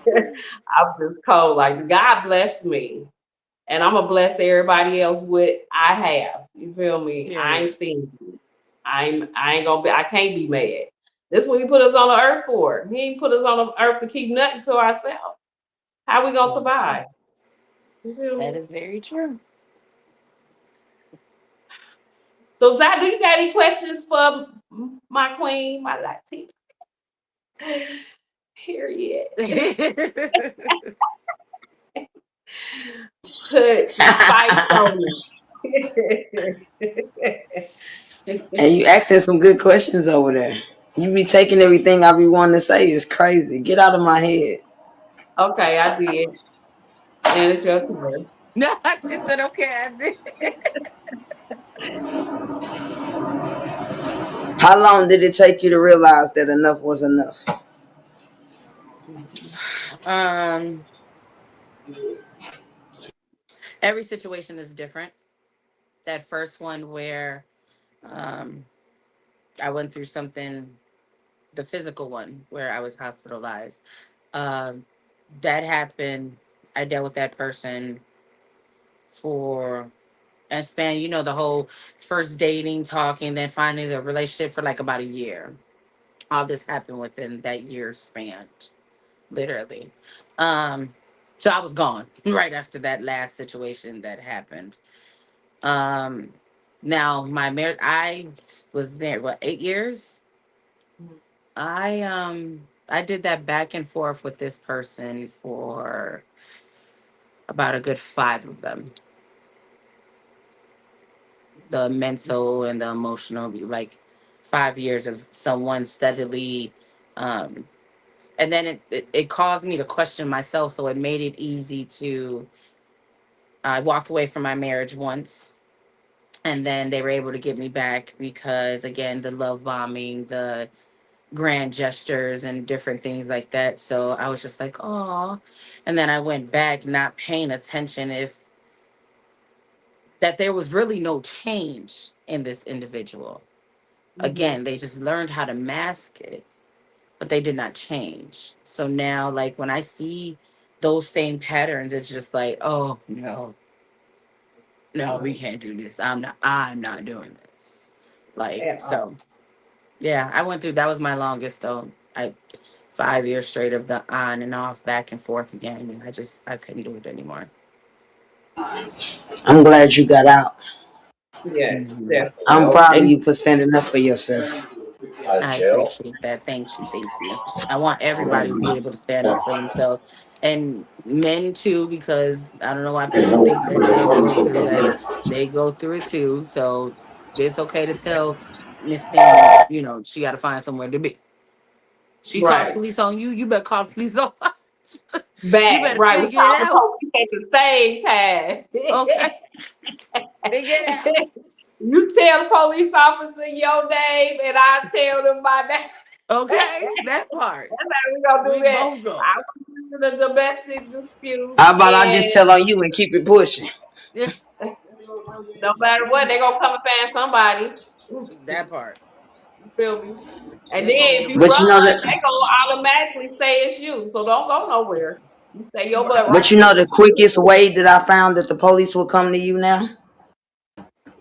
I'm just cold. Like God bless me, and I'm gonna bless everybody else with I have. You feel me? I ain't Period. stingy. I ain't gonna be. I can't be mad. This what he put us on the earth for. He ain't put us on the earth to keep nothing to ourselves. How we gonna That is true. survive? You feel That me? is very true. So Zach, do you got any questions for my queen, my Latina? Period. Put spice on And it. you asking some good questions over there. You be taking everything I be wanting to say. It's crazy. Get out of my head. Okay, I did. And it's your turn. No, she said okay. How long did it take you to realize that enough was enough? um, every situation is different. That first one where um I went through something, the physical one where I was hospitalized. Um, that happened. I dealt with that person for a span, the whole first dating, talking, then finally the relationship for like about a year. All this happened within that year span, literally. Um, so I was gone right after that last situation that happened. Um, now my marriage, I was there, what, 8 years? I did that back and forth with this person for about a good five of them. The mental and the emotional, like 5 years of someone steadily, um, and then it caused me to question myself. So it made it easy to. I walked away from my marriage once, and then they were able to get me back because again, the love bombing, the grand gestures and different things like that. So I was just like, oh. And then I went back not paying attention if that there was really no change in this individual. Mhm. Again, they just learned how to mask it, but they did not change. So now like when I see those same patterns, it's just like, oh no, no, we can't do this. I'm not doing this. Like, At all. so yeah, I went through that was my longest though. I 5 years straight of the on and off, back and forth again, and I couldn't do it anymore. I'm glad you got out. Yes, Hmm. definitely. I'm proud of And you for standing up for yourself. I appreciate that. Thank you, thank you. I want everybody to be able to stand up for themselves, and men too, because I don't know why people think that they go through that. They go through it too, so it's okay to tell Miss Thing, she got to find somewhere to be. She called right. police on you. You better call the police on us. You Back. better Right. We figure it call the out. police at the same time. Okay, figure it out. You tell the police officer your name and I tell them my name. Okay, that part. That's how we gonna do We that. both I going. was in a domestic dispute How about I just and tell on you and keep it pushing? Yeah, no matter what, they gonna come and find somebody. that part. You feel me? And then It's gonna be if a you But run, you problem. know that. they gonna automatically say it's you. So don't go nowhere. You stay your butt Right. right But you know there. the quickest way that I found that the police will come to you now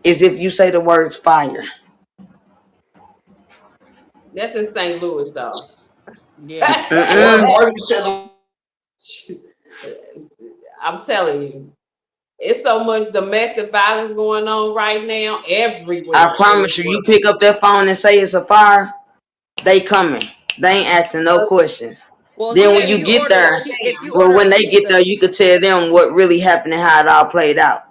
is if you say the words fire. That's in St. Louis though. Yeah. Mm-mm. I'm telling you, it's so much domestic violence going on right now I everywhere in this promise you, you world. pick up that phone and say it's a fire, they coming. They ain't asking no questions. Well, Then yeah. when If you you get order a there, if you well, order a when they get there, pizza, you could tell them what really happened and how it all played out.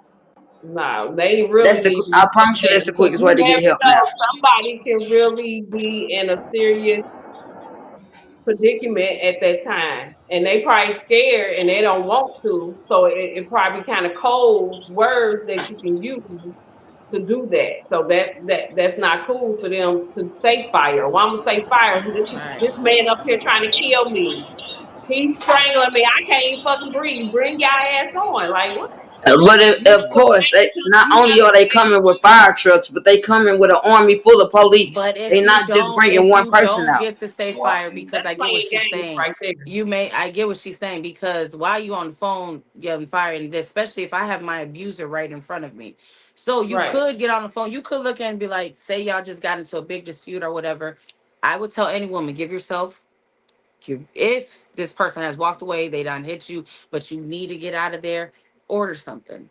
No, they That's really the. need to I look at promise you, that that's the because quickest way you to get never help now. know. Somebody can really be in a serious predicament at that time. And they probably scared and they don't want to. So it probably kind of cold words that you can use to do that. So that's not cool for them to say fire. Well, I'm gonna say fire. Right. This man up here trying to kill me. He's strangling me. I can't even fucking breathe. Bring your ass on. Like what? But You of course, they not you only have are to they wait. coming with fire trucks, but they coming with an army full of police. But They not just bringing if one you person don't out. get to stay fire, because That's I get what playing she's games saying. right there. I get what she's saying, because while you on the phone yelling fire, and especially if I have my abuser right in front of me. So you Right. could get on the phone, you could look and be like, say y'all just got into a big dispute or whatever. I would tell any woman, if this person has walked away, they done hit you, but you need to get out of there, order something.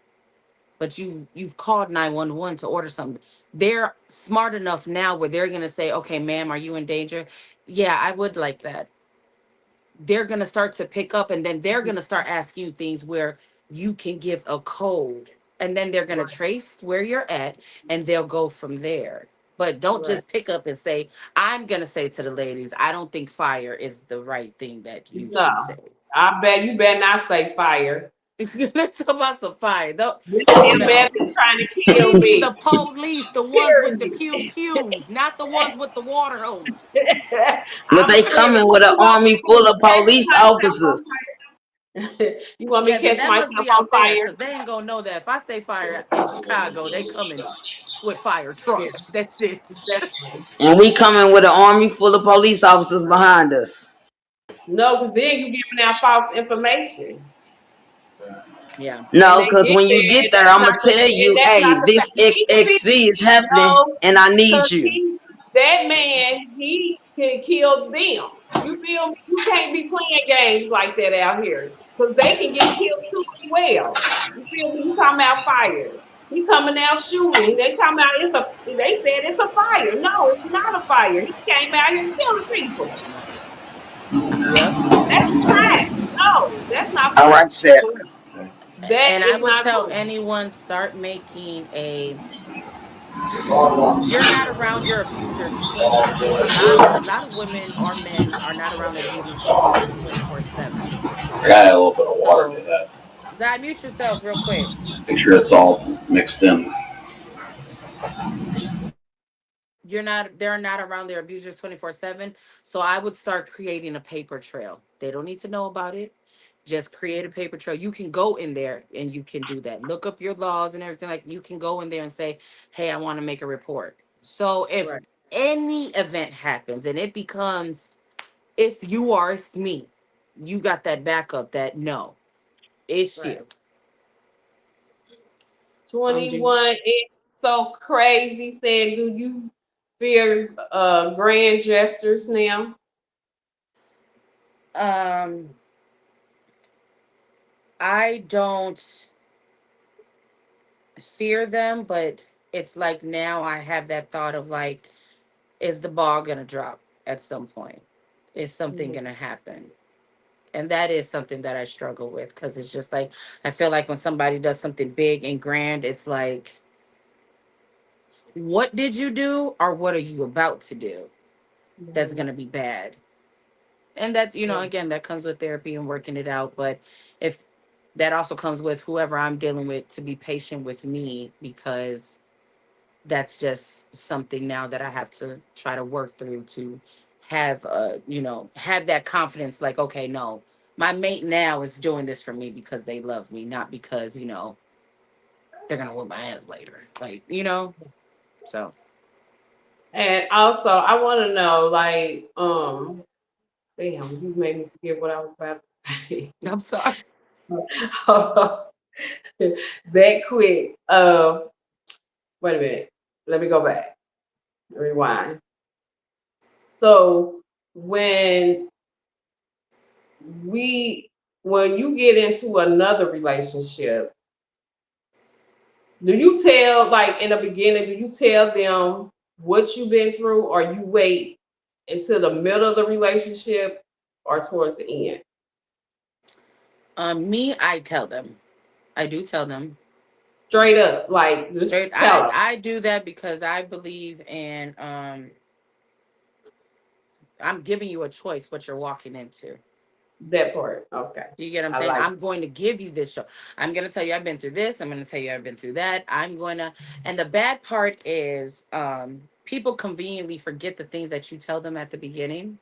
But you've called 911 to order something. They're smart enough now where they're gonna say, okay, ma'am, are you in danger? Yeah, I would like that. They're gonna start to pick up, and then they're gonna start asking you things where you can give a code, and then they're gonna Right. trace where you're at, and they'll go from there. But don't Right. just pick up and say, I'm gonna say to the ladies, I don't think fire is the right thing that you No. should say. I bet you better not say fire. Let's talk about some fire. Don't, This man no. is trying to He kill need me. the police, the ones with the Period. pew pews, not the ones with the water hose. But I'm they serious. coming What with an you want me army full to of catch police myself on officers. fire? You want me Yeah, to then catch that must myself be on out there, fire? because they ain't gonna know that if I say fire in Chicago, they coming with fire Yeah, trucks. That's it. definitely. And we coming with an army full of police officers behind us. No, because then you giving out false information. Yeah. And No, they because get when you there, get there, I'm gonna tell and you, that's not hey, the this fact. He could be XXC is happening, no, and I need because you. that man, he can kill them. You feel me? You can't be playing games like that out here because they can get killed too as well. You feel me? You talking about fire? He coming out shooting. They talking about it's a. They said it's a fire. No, it's not a fire. He came out here killing people. Right. Yep. That's a fact. No, that's not All fun. right, Seth. That And I is would not tell cool. anyone, start making a, you're not around your abuser 20, a lot of women or men are not around their abusers 24/7. I got a little bit of water for So that. Zai, mute yourself real quick. Make sure it's all mixed in. They're not around their abusers 24/7. So I would start creating a paper trail. They don't need to know about it. Just create a paper trail. You can go in there and you can do that. Look up your laws and everything. Like, you can go in there and say, hey, I want to make a report. So if Right, any event happens and it becomes, it's you or it's me, you got that backup that no, it's right. you. Do 21 is so crazy. Said, do you fear grand gestures now? um I don't fear them, but it's like now I have that thought of like, is the ball gonna drop at some point? Is something Mhm. gonna happen? And that is something that I struggle with, because it's just like, I feel like when somebody does something big and grand, it's like, what did you do or what are you about to do that's Mhm. gonna be bad? And that's, Right, again, that comes with therapy and working it out. But if that also comes with whoever I'm dealing with, to be patient with me, because that's just something now that I have to try to work through, to have have that confidence, like, okay, no, my mate now is doing this for me because they love me, not because, they're gonna whip my ass later. Like, so and also I want to know, like, damn, you made me forget what I was about to say. I'm sorry. That quick. Wait a minute. Let me go back. Rewind. So when we when you get into another relationship, do you tell, like in the beginning, do you tell them what you've been through, or you wait until the middle of the relationship or towards the end? Me, I tell them. I do tell them Straight up, like straight. just tell I them. I do that because I believe in, I'm giving you a choice what you're walking into. That part. Okay. Do you get what I'm I saying? like. I'm going to give you this show. I'm going to tell you I've been through this. I'm going to tell you I've been through that. I'm going to, and the bad part is people conveniently forget the things that you tell them at the beginning.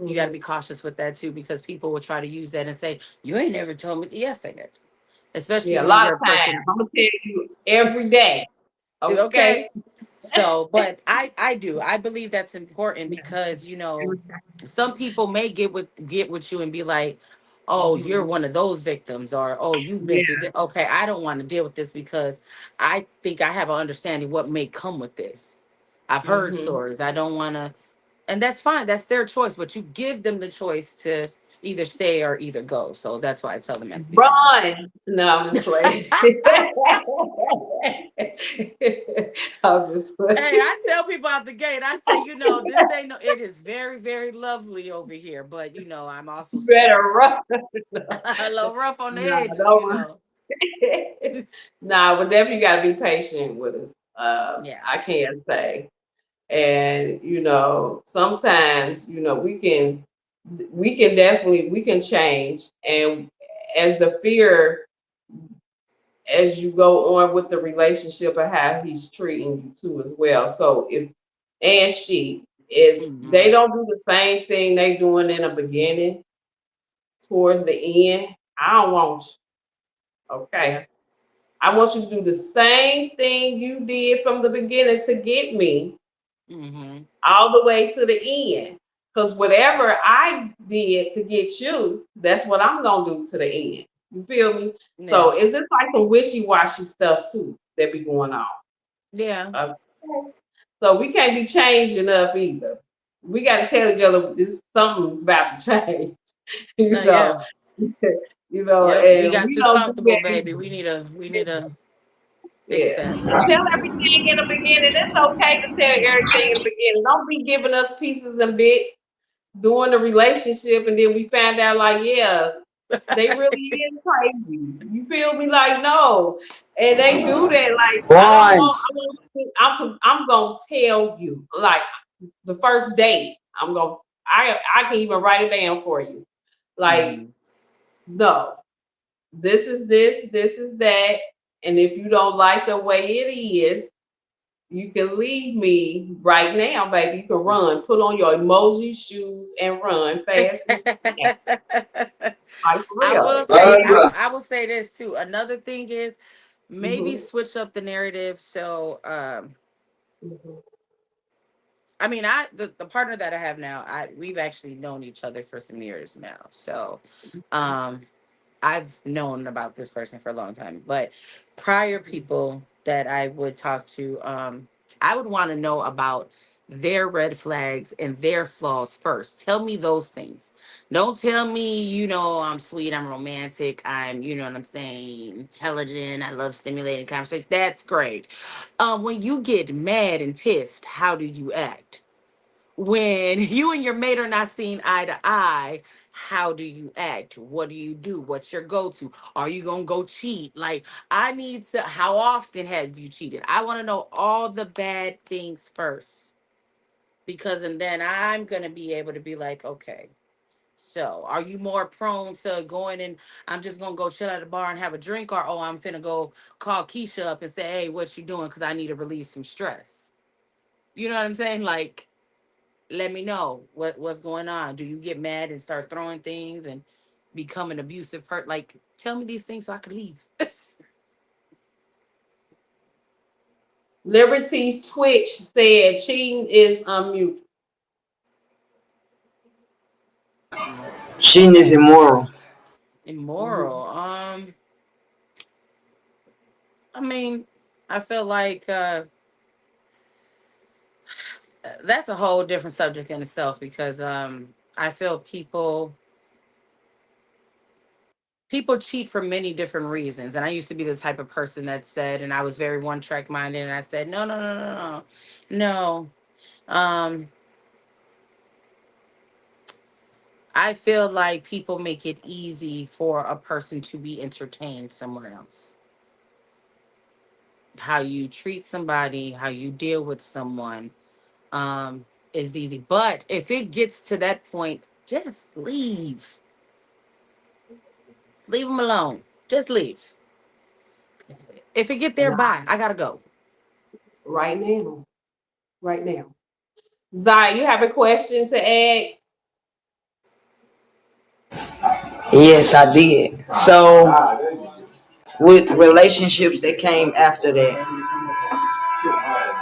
You got to be Mhm. cautious with that too, because people will try to use that and say, you ain't never told me. Yes, they did. Especially Yeah, a when lot you're of a times. person. I'm gonna tell you every day. Okay. Okay. So, but I do. I believe that's important because, Every time. some people may get with you and be like, "Oh, you're Mhm. one of those victims," or "Oh, you've been through Yeah. this." Okay, I don't want to deal with this because I think I have an understanding what may come with this. I've heard Mhm. stories. I don't want to, and that's fine. That's their choice. But you give them the choice to either stay or either go. So that's why I tell them at the beginning. Run. No, I'm just playing. I'm just Hey, playing. I tell people out the gate, I say, this ain't no, it is very, very lovely over here. But, I'm also You better run. a little rough on the No, edges, don't run. Nah, but definitely gotta be patient with us. Yeah. I can't say. And sometimes we can definitely we can change. And as the fear as you go on with the relationship and how he's treating you too as well. So if Hmm. they don't do the same thing they doing in the beginning towards the end, I don't want you. Yeah. Okay. I want you to do the same thing you did from the beginning to get me Hmm. all the way to the end. Because whatever I did to get you, that's what I'm gonna do to the end. You feel me? Yeah. So is this like some wishy-washy stuff too that be going on? Yeah. Okay. So we can't be changing up either. We gotta tell each other this something's about to change, you No, know. yeah. Yep. We And got we too don't do comfortable, that. baby. We need to fix Yeah. that. Tell everything in the beginning. It's okay to tell everything in the beginning. Don't be giving us pieces and bits during the relationship, and then we find out like, yeah, they really is crazy. You feel me? Like, no. And they do that. Like, I don't Run. want, I'm gonna tell you, like the first date, I can even write it down for you. Like, Hmm. no, this is that. And if you don't like the way it is, you can leave me right now, baby. You can run. Put on your emoji shoes and run fast as you can. Like for I real. will say, And I will say this too. Another thing is maybe mhm, switch up the narrative. So, mhm, I mean, the partner that I have now, we've actually known each other for some years now. So, um, I've known about this person for a long time. But prior people that I would talk to, I would want to know about their red flags and their flaws first. Tell me those things. Don't tell me, I'm sweet, I'm romantic, I'm, you know what I'm saying, intelligent, I love stimulating conversations. That's great. When you get mad and pissed, how do you act? When you and your mate are not seeing eye to eye, how do you act? What do you do? What's your go-to? Are you gonna go cheat? Like, I need to, how often have you cheated? I want to know all the bad things first. Because and then I'm gonna be able to be like, okay, so are you more prone to going and I'm just gonna go chill at a bar and have a drink, or I'm finna go call Keisha up and say, hey, what you doing? Because I need to release some stress. You know what I'm saying? Like, let me know what's going on. Do you get mad and start throwing things and become an abusive hurt? Like, tell me these things so I can leave. Liberty Twitch said cheating is unmute. Mm. Cheating is immoral. Immoral. Mhm. I mean, I feel like that's a whole different subject in itself because I feel people cheat for many different reasons. And I used to be the type of person that said, and I was very one track minded, and I said, no, no, no, no, no, no. Um, I feel like people make it easy for a person to be entertained somewhere else. How you treat somebody, how you deal with someone, is easy. But if it gets to that point, just leave. Just leave them alone. Just leave. If it get there, Nah, bye. I gotta go. right now. Right now. Zai, you have a question to ask? Yes, I did. So, with relationships that came after that,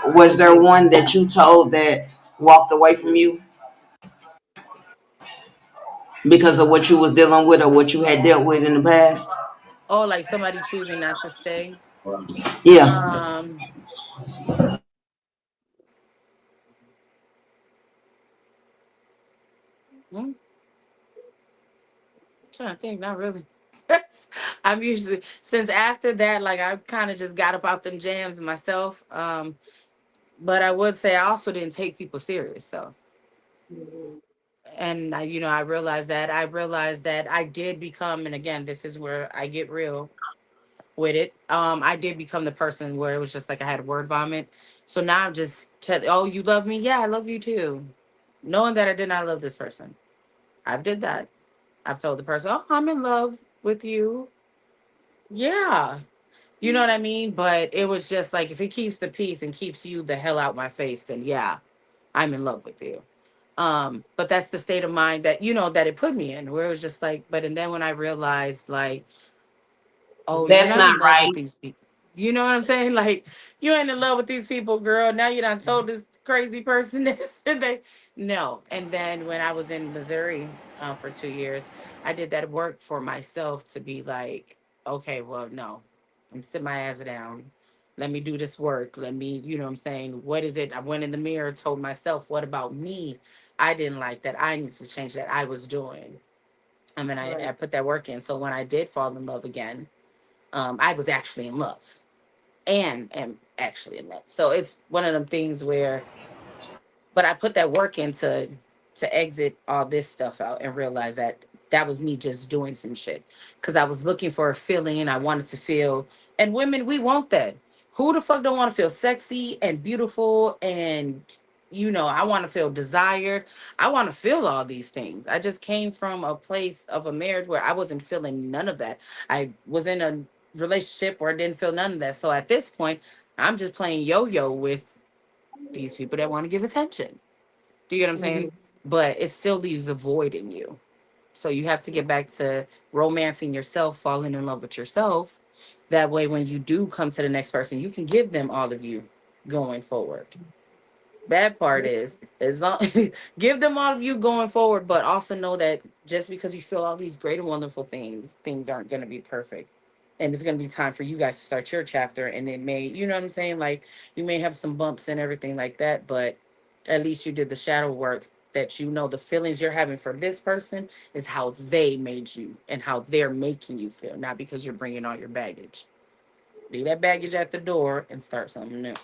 was there one that you told that walked away from you because of what you was dealing with or what you had dealt with in the past? Oh, like somebody choosing not to stay. Yeah. Um, hmm, trying to think. Not really. I'm usually since after that, like I kind of just got up out them jams myself. But I would say I also didn't take people serious though. Mhm. And I realized that I did become, and again, this is where I get real with it. I did become the person where it was just like I had word vomit. So now I'm just, oh, you love me? Yeah, I love you too. Knowing that I did not love this person. I've did that. I've told the person, oh, I'm in love with you. Yeah. You know what I mean? But it was just like, if it keeps the peace and keeps you the hell out my face, then yeah, I'm in love with you. But that's the state of mind that, that it put me in, where it was just like, but and then when I realized, like, oh, you're That's not not in love with right. these people. You know what I'm saying? Like, you ain't in love with these people, girl. Now you done told this crazy person this. And they, no. And then when I was in Missouri for 2 years, I did that work for myself to be like, okay, well, no, I'm sit my ass down. Let me do this work. Let me, you know what I'm saying? What is it? I went in the mirror, told myself, what about me? I didn't like that. I need to change that I was doing. I mean, I Right. put that work in. So when I did fall in love again, I was actually in love and am actually in love. So it's one of them things where, but I put that work in to exit all this stuff out and realize that that was me just doing some shit because I was looking for a feeling and I wanted to feel. And women, we want that. Who the fuck don't want to feel sexy and beautiful and I want to feel desired. I want to feel all these things. I just came from a place of a marriage where I wasn't feeling none of that. I was in a relationship where I didn't feel none of that. So at this point, I'm just playing yo-yo with these people that want to give attention. Do you get what I'm saying? Mhm. But it still leaves a void in you. So you have to get back to romancing yourself, falling in love with yourself. That way, when you do come to the next person, you can give them all of you going forward. Bad part is, as long give them all of you going forward, but also know that just because you feel all these great and wonderful things, things aren't going to be perfect. And it's going to be time for you guys to start your chapter. And it may, you know what I'm saying? Like, you may have some bumps and everything like that, but at least you did the shadow work that the feelings you're having for this person is how they made you and how they're making you feel, not because you're bringing all your baggage. Leave that baggage at the door and start something new.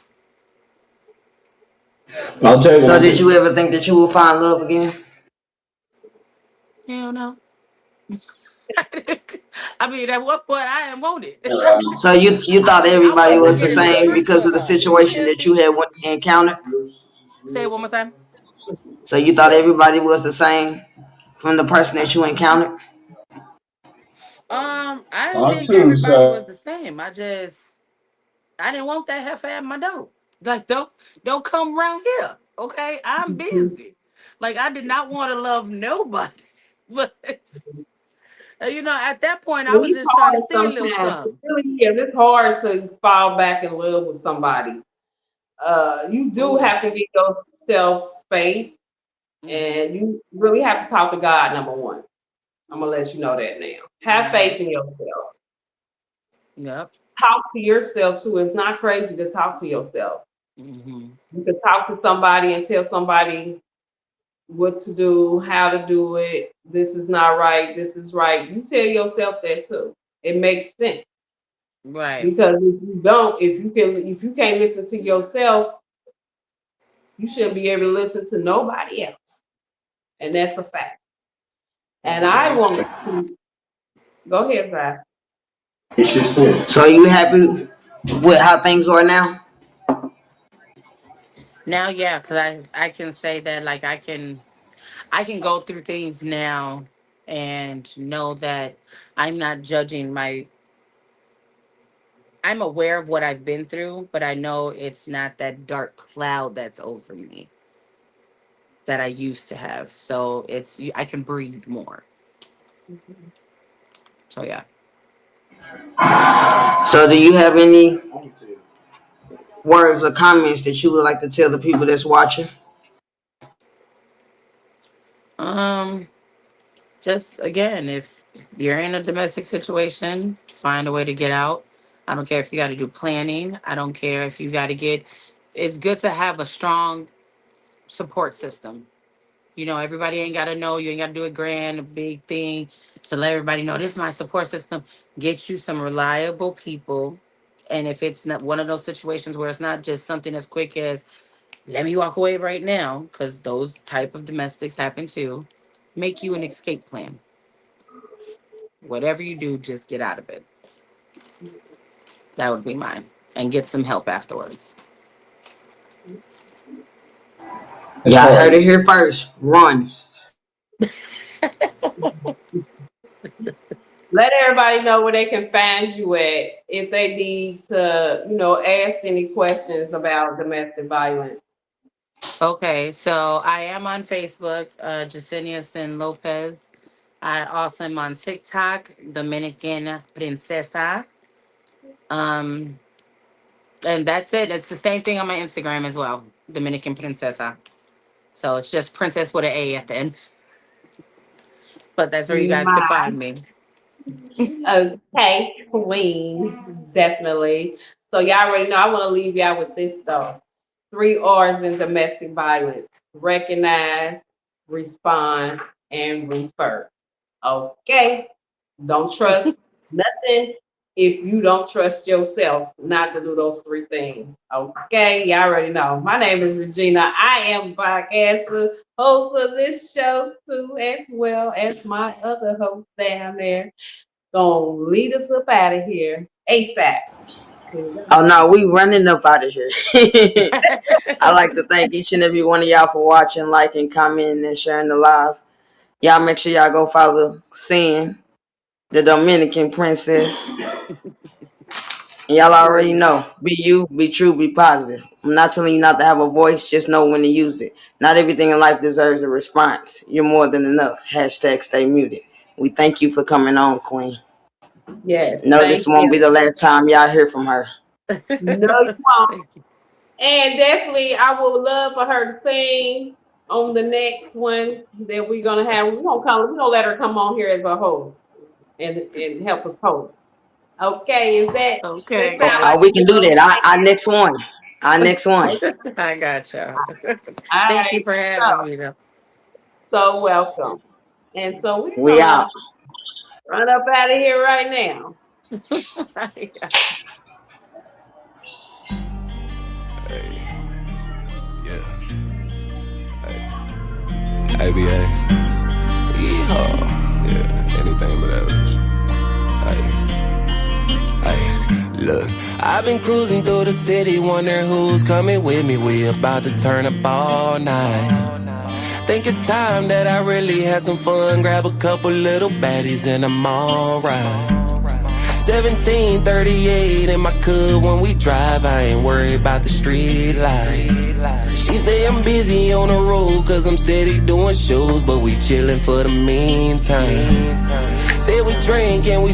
I'll tell you So, one did thing. you ever think that you would find love again? Hell no. I mean, at what point I am wanted. So you thought I everybody wasn't was the getting no same drink because of pulled the up. You situation feel that you me? had encountered? Say it one more time. So you thought everybody was the same from the person that you encountered? I didn't I think too, everybody so was the same. I didn't want that heifer at my door. Like, don't come around here. Okay, I'm Mhm. busy. Like, I did not want to love nobody. But at that point I was It's just trying to hard see a little sometimes. It something. really is. It's hard to fall back in love with somebody. You do Ooh. have to give yourself space, Mm-hmm. and you really have to talk to God. Number one, I'm gonna let you know that now. Have Mm-hmm. faith in yourself. Yep. Talk to yourself too. It's not crazy to talk to yourself. Mm-hmm. You can talk to somebody and tell somebody what to do, how to do it. This is not right. This is right. You tell yourself that too. It makes sense Right. because if you don't, if you can't listen to yourself, you shouldn't be able to listen to nobody else, and that's a fact. That And is I very want true. to go ahead, Zach. it's just it. So you happy with how things are now? Now, yeah, because I can say that, like, I can go through things now and know that I'm not judging my. I'm aware of what I've been through, but I know it's not that dark cloud that's over me that I used to have. So I can breathe more. So yeah. So, do you have any words or comments that you would like to tell the people that's watching? Um, just again, if you're in a domestic situation, find a way to get out. I don't care if you got to do planning. I don't care if you got to get. It's good to have a strong support system. You know, everybody ain't got to know. You ain't got to do a grand, a big thing to let everybody know this is my support system. Get you some reliable people. And if it's not one of those situations where it's not just something as quick as let me walk away right now, because those type of domestics happen too, make you an escape plan. Whatever you do, just get out of it. That would be mine. And get some help afterwards. Y'all heard it here first. Run. Let everybody know where they can find you at if they need to, ask any questions about domestic violence. Okay, so I am on Facebook, Jasenia Sin Lopez. I also am on TikTok, Dominican Princesa. Um, and that's it. It's the same thing on my Instagram as well, Dominican Princesa. So it's just princess with an A at the end. But that's where you guys can find me. Okay, queen, definitely. So y'all already know I want to leave y'all with this though. 3 R's in domestic violence: recognize, respond, and refer. Okay. Don't trust nothing if you don't trust yourself not to do those 3 things. Okay. Y'all already know. My name is Regina. I am a podcaster, host of this show too, as well as my other host down there. Gonna lead us up out of here ASAP. Oh no, we running up out of here. I like to thank each and every one of y'all for watching, liking, commenting, and sharing the live. Y'all make sure y'all go follow Sin, the Dominican princess. And y'all already know. Be you, be true, be positive. I'm not telling you not to have a voice, just know when to use it. Not everything in life deserves a response. You're more than enough. Hashtag stay muted. We thank you for coming on, Queen. Yes, No, this thank won't you. be the last time y'all hear from her. No, you won't. Thank you. And definitely, I would love for her to sing on the next one that we're gonna have. We're gonna let her come on here as a host and help us host. Okay, Okay, I that sound got like We a can do good that. I next one. I next one. idea? you. I got you. All Thank you right, for having me, though. so welcome. And so we're We out. gonna run up out of here right now. Yeah. Yeah. ABA. Yeehaw. Yeah. Anything but average. Hey. Look, I've been cruising through the city, wondering who's coming with me. We about to turn up all night. Think it's time that I really had some fun. Grab a couple little baddies and I'm alright. 1738 in my crib when we drive. I ain't worried about the street lights. She say I'm busy on the road cause I'm steady doing shows, but we chillin' for the meantime. Say we drink and we